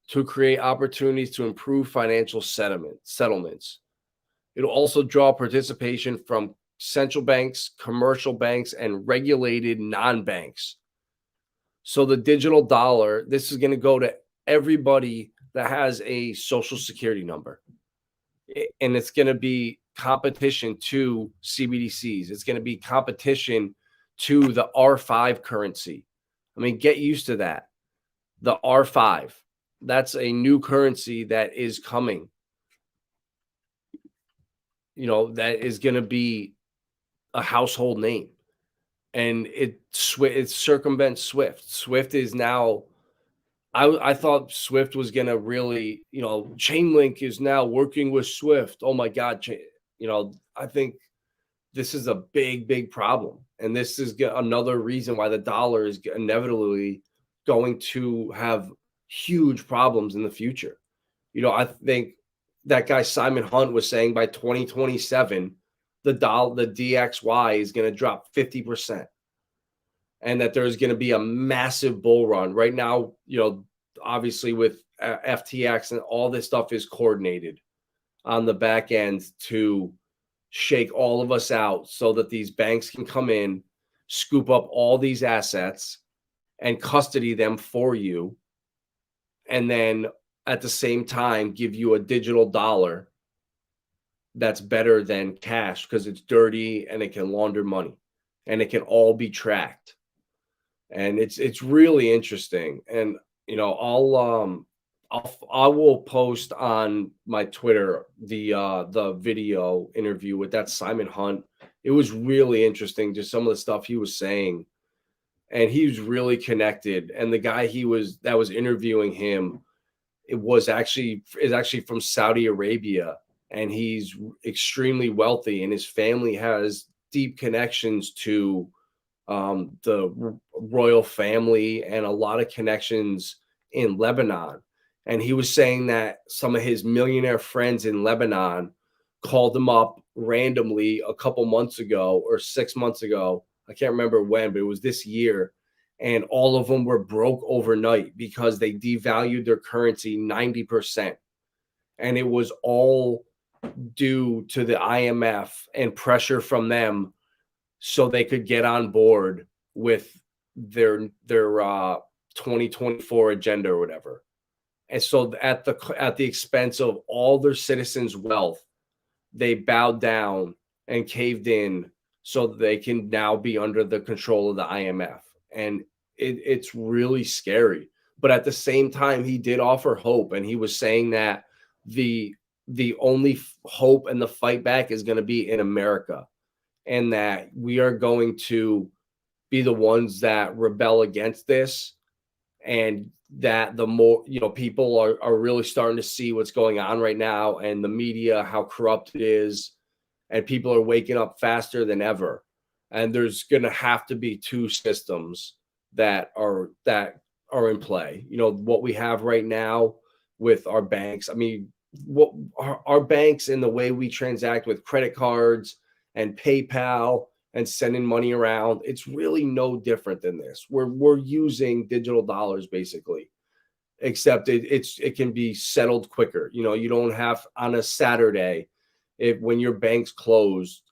to create opportunities to improve financial settlements. It'll also draw participation from central banks, commercial banks, and regulated non-banks. So the digital dollar, this is going to go to everybody that has a social security number. And it's going to be competition to CBDCs. It's going to be competition to the R5 currency. I mean, get used to that. The R5, that's a new currency that is coming. That is going to be a household name. And it circumvents Swift. Swift is now, I thought Swift was going to really, Chainlink is now working with Swift. Oh my God. I think this is a big, big problem. And this is another reason why the dollar is inevitably going to have huge problems in the future. I think that guy Simon Hunt was saying by 2027, the DXY is going to drop 50%. And that there's going to be a massive bull run. Right now, obviously with FTX and all this stuff is coordinated on the back end to shake all of us out so that these banks can come in, scoop up all these assets and custody them for you. And then at the same time, give you a digital dollar that's better than cash because it's dirty and it can launder money and it can all be tracked. And it's really interesting. And I will post on my Twitter the video interview with that Simon Hunt. It was really interesting, just some of the stuff he was saying, and he was really connected. And the guy that was interviewing him, is actually from Saudi Arabia, and he's extremely wealthy, and his family has deep connections to the royal family and a lot of connections in Lebanon. And he was saying that some of his millionaire friends in Lebanon called him up randomly a couple months ago or 6 months ago. I can't remember when, but it was this year. And all of them were broke overnight because they devalued their currency 90%. And it was all due to the IMF and pressure from them so they could get on board with their 2024 agenda or whatever. And so at the expense of all their citizens' wealth, they bowed down and caved in so that they can now be under the control of the IMF. And it's really scary. But at the same time, he did offer hope. And he was saying that the only hope and the fight back is going to be in America. And that we are going to be the ones that rebel against this. And that the more, people are really starting to see what's going on right now, and the media, how corrupt it is, and people are waking up faster than ever. And there's going to have to be two systems that are in play. What we have right now with our banks. I mean, what our banks and the way we transact with credit cards and PayPal and sending money around. It's really no different than this. We're using digital dollars basically, except it can be settled quicker. You don't have on a Saturday, if when your bank's closed,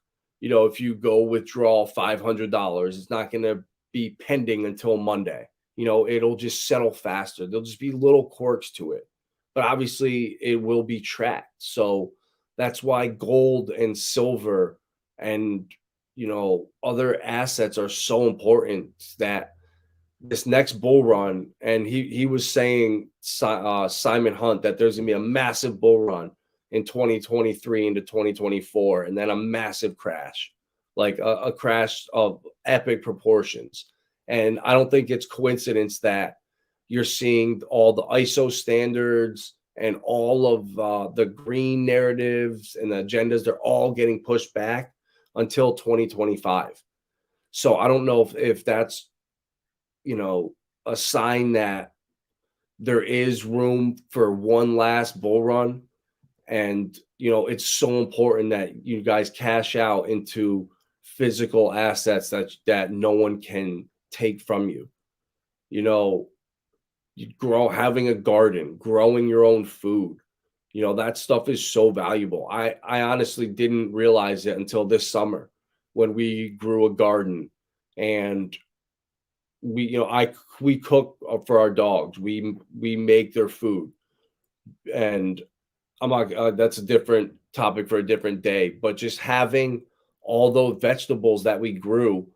if you go withdraw $500, it's not going to be pending until Monday. It'll just settle faster. There'll just be little quirks to it, but obviously it will be tracked. So that's why gold and silver and other assets are so important, that this next bull run, and he was saying, Simon Hunt, that there's gonna be a massive bull run in 2023 into 2024, and then a massive crash, like a crash of epic proportions. And I don't think it's coincidence that you're seeing all the ISO standards and all of the green narratives and the agendas, they're all getting pushed back until 2025. So I don't know if that's a sign that there is room for one last bull run. And, it's so important that you guys cash out into physical assets that no one can take from you. Having a garden, growing your own food, that stuff is so valuable. I honestly didn't realize it until this summer when we grew a garden, and we cook for our dogs. We make their food, and I'm not. That's a different topic for a different day. But just having all those vegetables that we grew,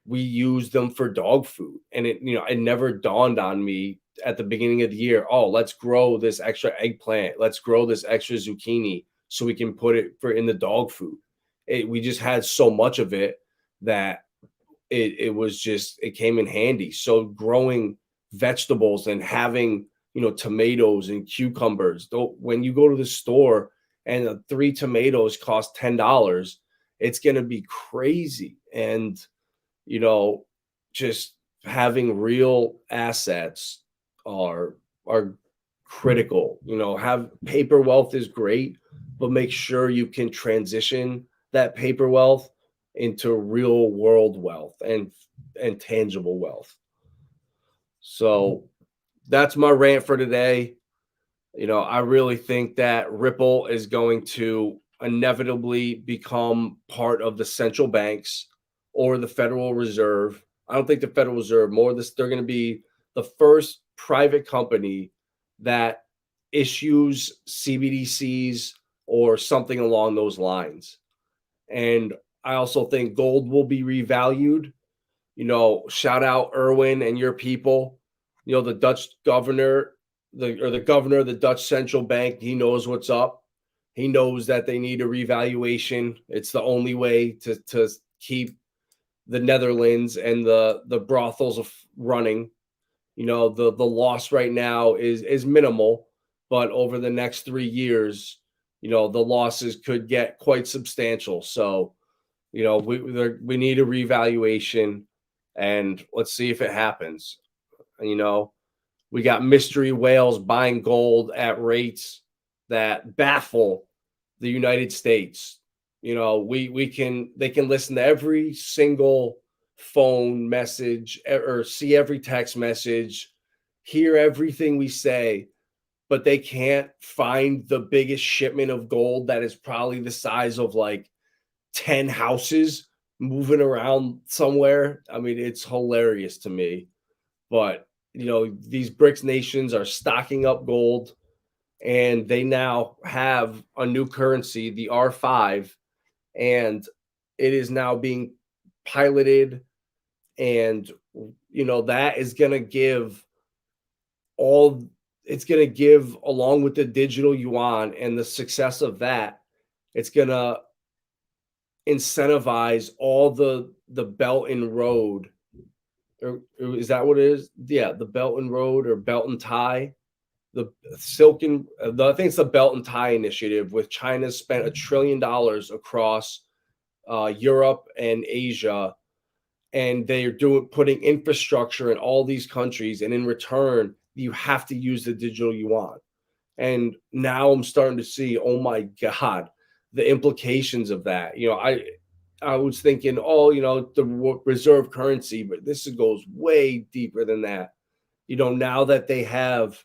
we use them for dog food, and it never dawned on me at the beginning of the year. Oh, let's grow this extra eggplant. Let's grow this extra zucchini so we can put it in the dog food. We just had so much of it that it came in handy. So growing vegetables and having, tomatoes and cucumbers, though, when you go to the store and 3 tomatoes cost $10, it's going to be crazy. And, just having real assets are critical. Have paper wealth is great, but make sure you can transition that paper wealth into real world wealth and tangible wealth. So that's my rant for today. I really think that Ripple is going to inevitably become part of the central banks or the Federal Reserve. I don't think the Federal Reserve, they're going to be the first private company that issues CBDCs or something along those lines. And I also think gold will be revalued. Shout out Erwin and your people. The Dutch governor, the governor of the Dutch central bank, he knows what's up. He knows that they need a revaluation. It's the only way to keep the Netherlands and the brothels running. The loss right now is minimal, but over the next 3 years, the losses could get quite substantial. So, we need a revaluation, and let's see if it happens. We got mystery whales buying gold at rates that baffle the United States. They can listen to every single phone message or see every text message, hear everything we say, but they can't find the biggest shipment of gold that is probably the size of like 10 houses moving around somewhere. I mean, it's hilarious to me. But, these BRICS nations are stocking up gold, and they now have a new currency, the R5, and it is now being piloted. And, that is going to give along with the digital yuan and the success of that, it's going to incentivize all the Belt and Road, or is that what it is? Yeah, the Belt and Road or Belt and Tie, I think it's the Belt and Tie Initiative, with China spent $1 trillion across Europe and Asia, and they are putting infrastructure in all these countries, and in return, you have to use the digital yuan. And now I'm starting to see, oh my God, the implications of that. I was thinking, oh, the reserve currency, but this goes way deeper than that. Now that they have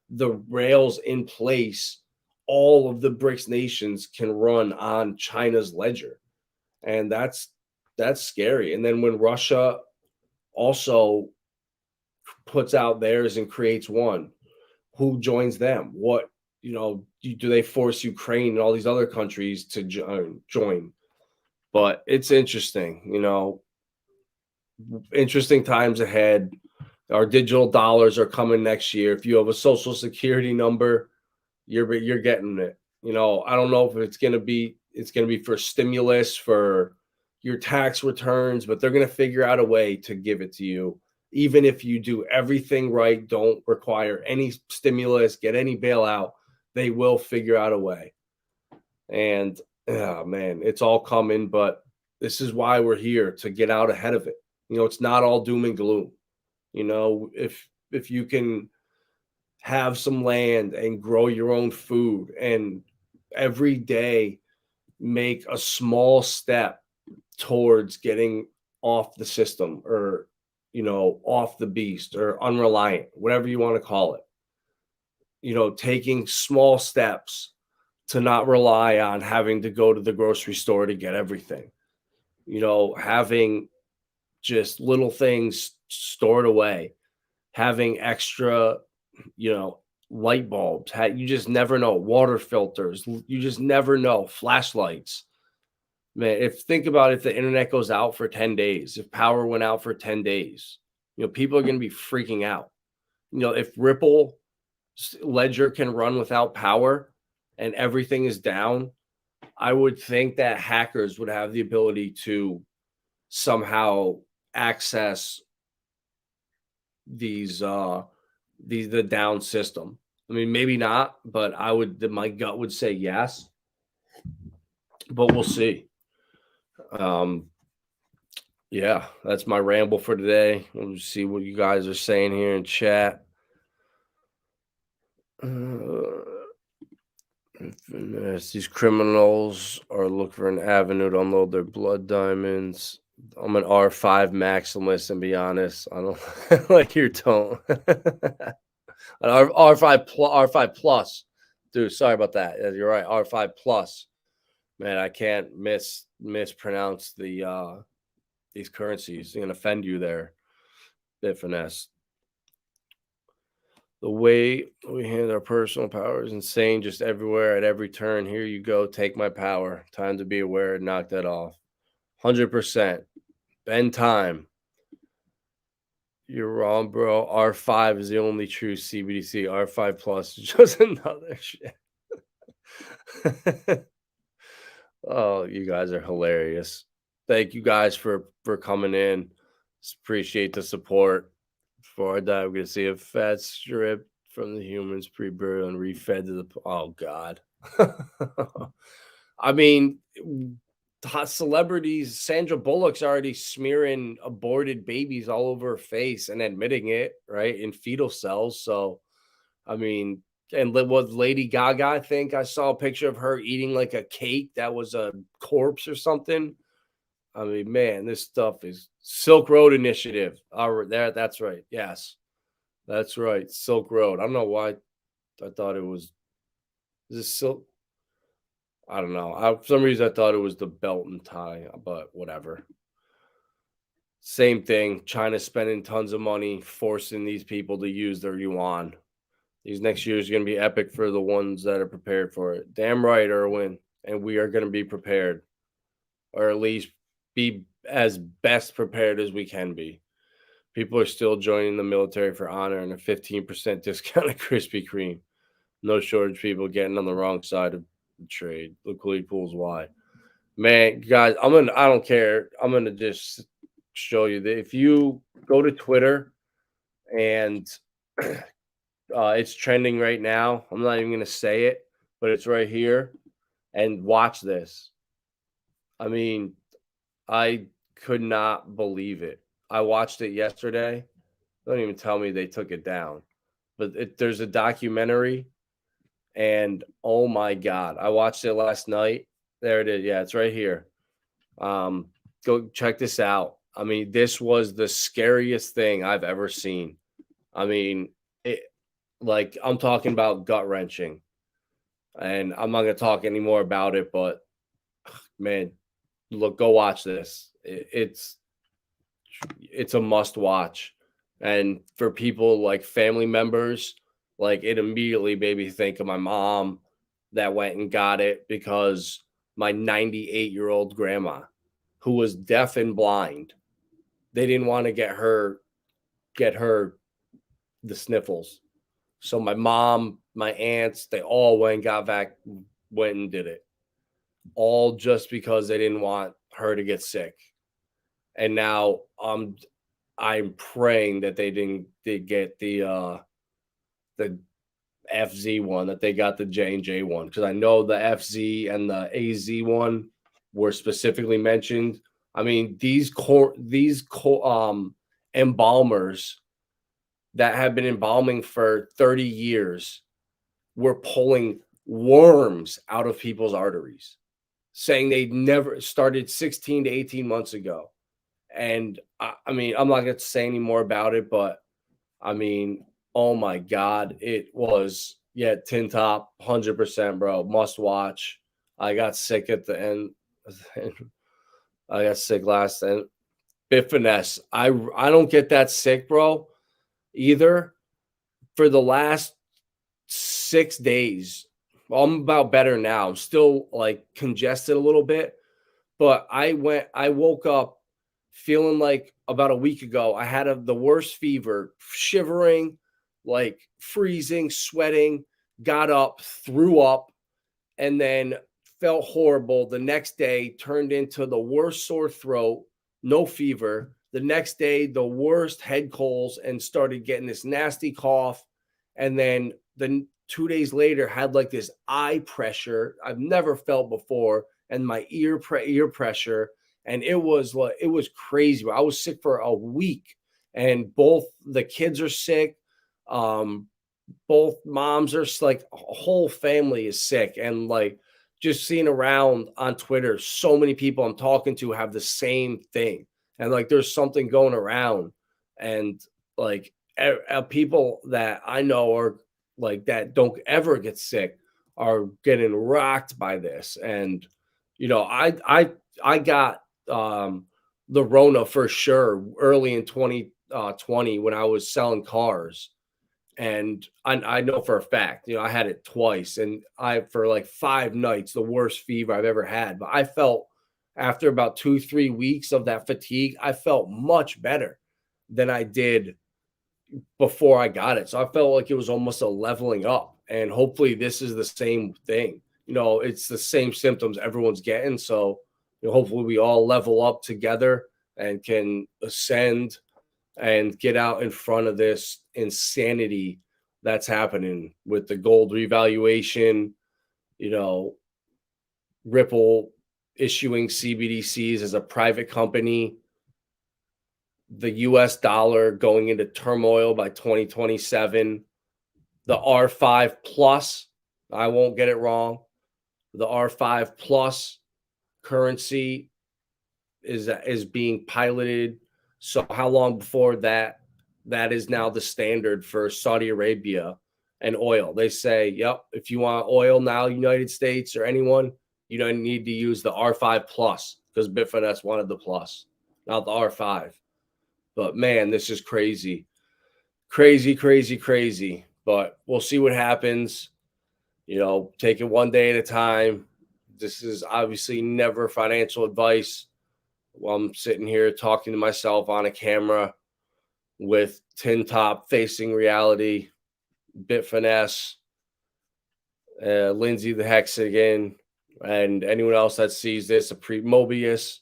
the rails in place, all of the BRICS nations can run on China's ledger. And that's scary. And then when Russia also puts out theirs and creates one, who joins them? What, do they force Ukraine and all these other countries to join? But it's interesting, interesting times ahead. Our digital dollars are coming next year. If you have a social security number, you're getting it. I don't know if it's going to be for stimulus, for your tax returns, but they're going to figure out a way to give it to you. Even if you do everything right, don't require any stimulus, get any bailout, they will figure out a way. And oh man, it's all coming, but this is why we're here, to get out ahead of it. It's not all doom and gloom. If you can have some land and grow your own food and every day make a small step towards getting off the system, or off the beast, or unreliant, whatever you want to call it, taking small steps to not rely on having to go to the grocery store to get everything, having just little things stored away, having extra, light bulbs. You just never know. Water filters. You just never know. Flashlights. Man, think about if the internet goes out for 10 days, if power went out for 10 days, people are going to be freaking out. If Ripple ledger can run without power and everything is down, I would think that hackers would have the ability to somehow access the down system. I mean, maybe not, but my gut would say yes, but we'll see. Yeah, that's my ramble for today. We'll see what you guys are saying here in chat. These criminals are looking for an avenue to unload their blood diamonds. I'm an R5 maximalist, and be honest, I don't like your tone. R5 plus, dude. Sorry about that. You're right. R5 plus. Man, I can't mispronounce these currencies. I'm gonna offend you there. Bit finesse. The way we handle our personal power is insane. Just everywhere, at every turn. Here you go. Take my power. Time to be aware and knock that off. 100%. Bend time. You're wrong, bro. R5 is the only true CBDC. R5 plus is just another shit. Oh, you guys are hilarious. Thank you guys for coming in. Appreciate the support. Before I die, we're going to see a fat strip from the humans pre-burial and refed to the... Oh, God. I mean, hot celebrities, Sandra Bullock's already smearing aborted babies all over her face and admitting it, right, in fetal cells. So, I mean, and with Lady Gaga, I think I saw a picture of her eating like a cake that was a corpse or something. I mean, man, this stuff is Silk Road Initiative. That's right. Yes, that's right. Silk Road. I don't know why I thought it was. Is this Silk? I don't know. For some reason, I thought it was the belt and tie, but whatever. Same thing. China's spending tons of money forcing these people to use their yuan. These next years are going to be epic for the ones that are prepared for it. Damn right, Erwin. And we are going to be prepared, or at least be as best prepared as we can be. People are still joining the military for honor and a 15% discount at Krispy Kreme. No shortage of people getting on the wrong side of the trade. Liquidity pools why. Man, guys, I don't care. I'm gonna just show you that if you go to Twitter and it's trending right now. I'm not even gonna say it, but it's right here. And watch this. I mean, I could not believe it. I watched it yesterday. Don't even tell me they took it down. But there's a documentary, and oh my God, I watched it last night. There it is. Yeah, it's right here. Go check this out. I mean, this was the scariest thing I've ever seen. I mean, like I'm talking about gut wrenching, and I'm not gonna talk anymore about it. But man, look, go watch this. It's a must watch, and for people like family members, like it immediately made me think of my mom that went and got it because my 98-year-old grandma, who was deaf and blind, they didn't want to get her the sniffles. So my mom, my aunts, they all went and did it, all just because they didn't want her to get sick. And now I'm praying that they get the FZ one, that they got the J&J one, because I know the FZ and the AZ one were specifically mentioned. I mean, these embalmers that have been embalming for 30 years were pulling worms out of people's arteries, saying they never started 16 to 18 months ago. And I mean, I'm not going to say any more about it, but I mean, oh my God, it was, yeah, tin top, 100%, bro. Must watch. I got sick at the end. I got sick last end. Bit finesse. I don't get that sick, bro, either. For the last 6 days, well, I'm about better now. I'm still like congested a little bit, but I woke up feeling like about a week ago I had the worst fever, shivering, like freezing, sweating, got up, threw up, and then felt horrible. The next day turned into the worst sore throat, no fever. The next day, the worst head colds, and started getting this nasty cough. And then 2 days later, had like this eye pressure I've never felt before, and my ear pressure. And it was crazy. I was sick for a week, and both the kids are sick. Both moms are like, a whole family is sick. And like, just seeing around on Twitter, so many people I'm talking to have the same thing. And like, there's something going around, and like people that I know are like, that don't ever get sick, are getting rocked by this. And I got the Rona for sure early in 2020 when I was selling cars. And I know for a fact, I had it twice, and for like 5 nights, the worst fever I've ever had. But I felt, after about 2, 3 weeks of that fatigue, I felt much better than I did before I got it. So I felt like it was almost a leveling up. And hopefully this is the same thing. It's the same symptoms everyone's getting. So hopefully we all level up together and can ascend and get out in front of this insanity that's happening with the gold revaluation, Ripple issuing CBDCs as a private company, the US dollar going into turmoil by 2027, the R5 plus, I won't get it wrong, the R5 plus currency is being piloted. So how long before that is now the standard for Saudi Arabia and oil? They say, yep, if you want oil now, United States or anyone, you don't need to use the R5 plus, because Bitfinex wanted the plus, not the R5. But man, this is crazy. Crazy. But we'll see what happens. Take it one day at a time. This is obviously never financial advice. While I'm sitting here talking to myself on a camera with tin top facing reality, Bitfinesse, Lindsay the Hexagon, and anyone else that sees this, Mobius,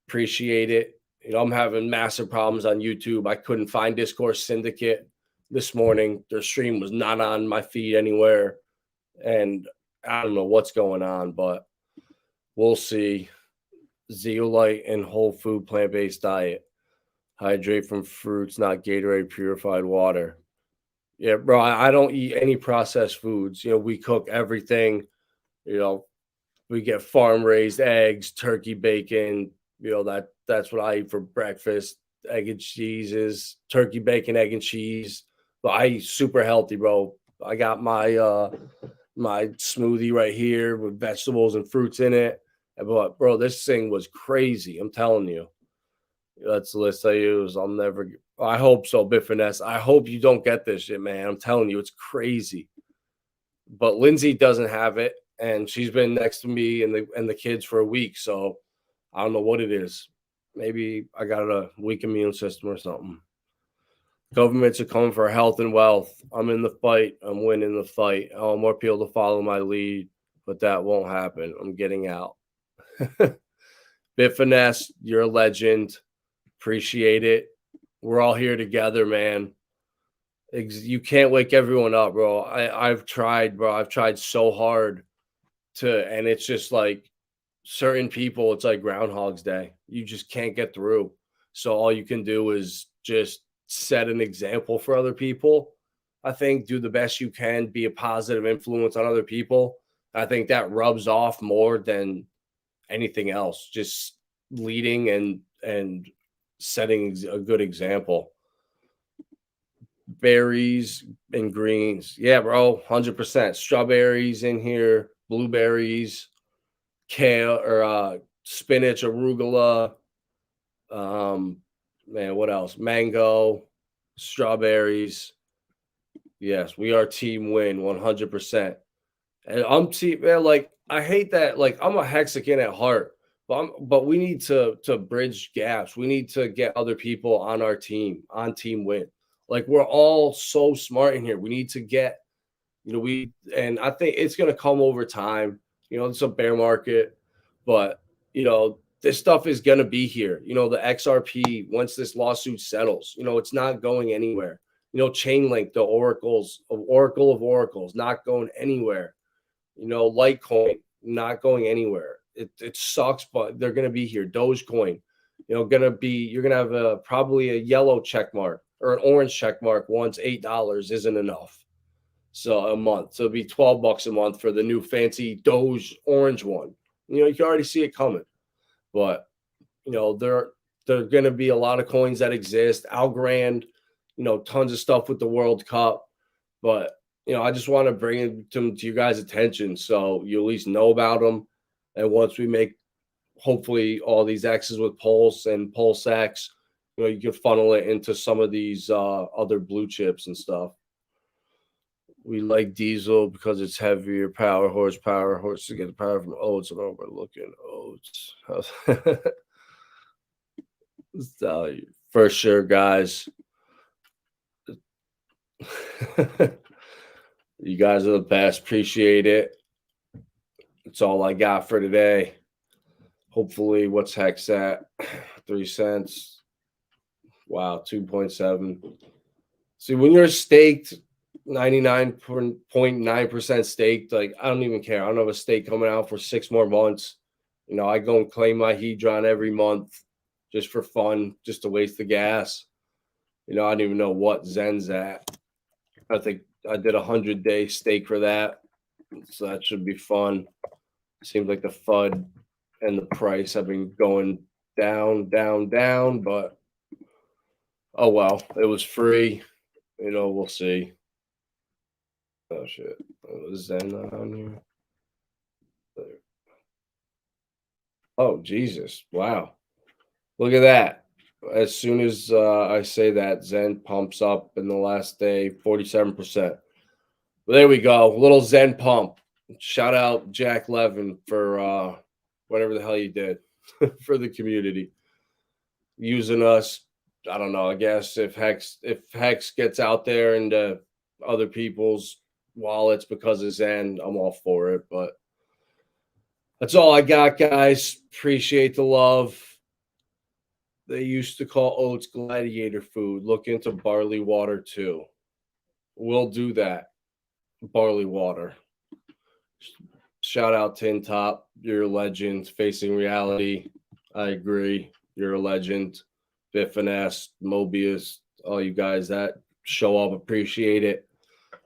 appreciate it. I'm having massive problems on YouTube. I couldn't find Discourse Syndicate this morning. Their stream was not on my feed anywhere. And I don't know what's going on, but we'll see. Zeolite and whole food plant-based diet. Hydrate from fruits, not Gatorade purified water. Yeah, bro, I don't eat any processed foods. We cook everything, We get farm raised eggs, turkey bacon. That's what I eat for breakfast. Egg and cheese is turkey bacon, egg and cheese. But I eat super healthy, bro. I got my smoothie right here with vegetables and fruits in it. But bro, this thing was crazy. I'm telling you. That's the list I use. I hope so, Bit Finesse. I hope you don't get this shit, man. I'm telling you, it's crazy. But Lindsay doesn't have it, and she's been next to me and the kids for a week. So I don't know what it is. Maybe I got a weak immune system or something. Governments are coming for health and wealth. I'm in the fight. I'm winning the fight. I want more people to follow my lead, but that won't happen. I'm getting out. Bit Finesse, you're a legend. Appreciate it. We're all here together, man. You can't wake everyone up, bro. I've tried, bro. I've tried so hard and it's just like certain people, it's like Groundhog's Day. You just can't get through. So all you can do is just set an example for other people. I think do the best you can, be a positive influence on other people. I think that rubs off more than anything else. Just leading and setting a good example. Berries and greens. Yeah, bro, 100%. Strawberries in here, blueberries, kale or spinach, arugula. Man, what else? Mango, strawberries. Yes, we are team win 100%. And I'm team, man, like I hate that. Like I'm a Mexican at heart, but we need to bridge gaps. We need to get other people on our team, on team win. Like we're all so smart in here. We need to get, and I think it's gonna come over time. It's a bear market, but this stuff is gonna be here. The XRP, once this lawsuit settles, it's not going anywhere. Chainlink, the Oracle of Oracles, not going anywhere. Litecoin, not going anywhere. It sucks, but they're gonna be here. Dogecoin, you're gonna have probably a yellow check mark or an orange check mark once $8 isn't enough. So a month. So it'd be $12 a month for the new fancy Doge orange one. You can already see it coming. But there are gonna be a lot of coins that exist. Algorand, tons of stuff with the World Cup. But I just want to bring it to your guys' attention so you at least know about them. And once we make hopefully all these X's with Pulse and Pulse X, you can funnel it into some of these other blue chips and stuff. We like diesel because it's heavier horsepower to get the power from oats and overlooking oats. For sure, guys. You guys are the best. Appreciate it. That's all I got for today. Hopefully, what's Hex at? 3 cents. Wow, 2.7. See, when you're staked 99.9% staked, like I don't even care. I don't have a stake coming out for 6 more months. I go and claim my Hedron every month just for fun, just to waste the gas. I don't even know what Zen's at. I think I did 100-day stake for that. So that should be fun. Seems like the FUD and the price have been going down, but oh well, it was free. We'll see. Oh shit. Was Zen not on here? There. Oh Jesus. Wow. Look at that. As soon as I say that, Zen pumps up in the last day 47%. Well, there we go. Little Zen pump. Shout out Jack Levin for whatever the hell you did for the community. Using us. I don't know. I guess if Hex gets out there into other people's wallets because of Zen, I'm all for it. But that's all I got, guys. Appreciate the love. They used to call oats gladiator food. Look into barley water too. We'll do that. Barley water. Shout out Tin Top. You're a legend. Facing reality. I agree. You're a legend. Bit Finesse, Mobius, all you guys that show up, appreciate it.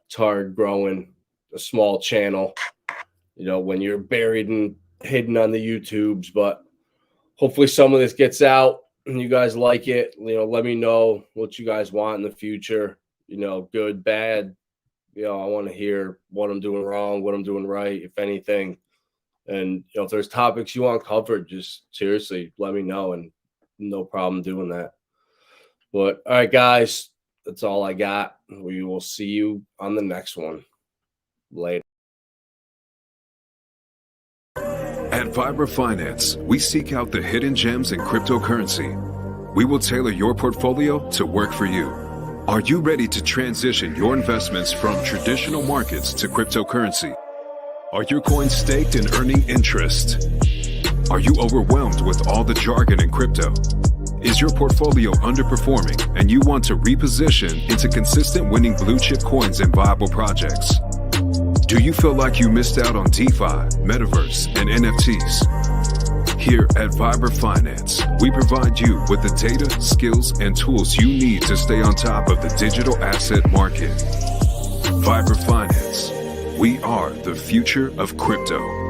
It's hard growing a small channel. When you're buried in hidden on the YouTubes, but hopefully some of this gets out and you guys like it. Let me know what you guys want in the future, good, bad. I want to hear what I'm doing wrong, what I'm doing right, if anything. And, if there's topics you want covered, just seriously let me know, and no problem doing that. But all right, guys, that's all I got. We will see you on the next one. Later. At Vibra Finance, we seek out the hidden gems in cryptocurrency. We will tailor your portfolio to work for you. Are you ready to transition your investments from traditional markets to cryptocurrency? Are your coins staked and earning interest? Are you overwhelmed with all the jargon in crypto? Is your portfolio underperforming and you want to reposition into consistent winning blue chip coins and viable projects? Do you feel like you missed out on DeFi, Metaverse, and NFTs? Here at Vibra Finance, we provide you with the data, skills, and tools you need to stay on top of the digital asset market. Vibra Finance. We are the future of crypto.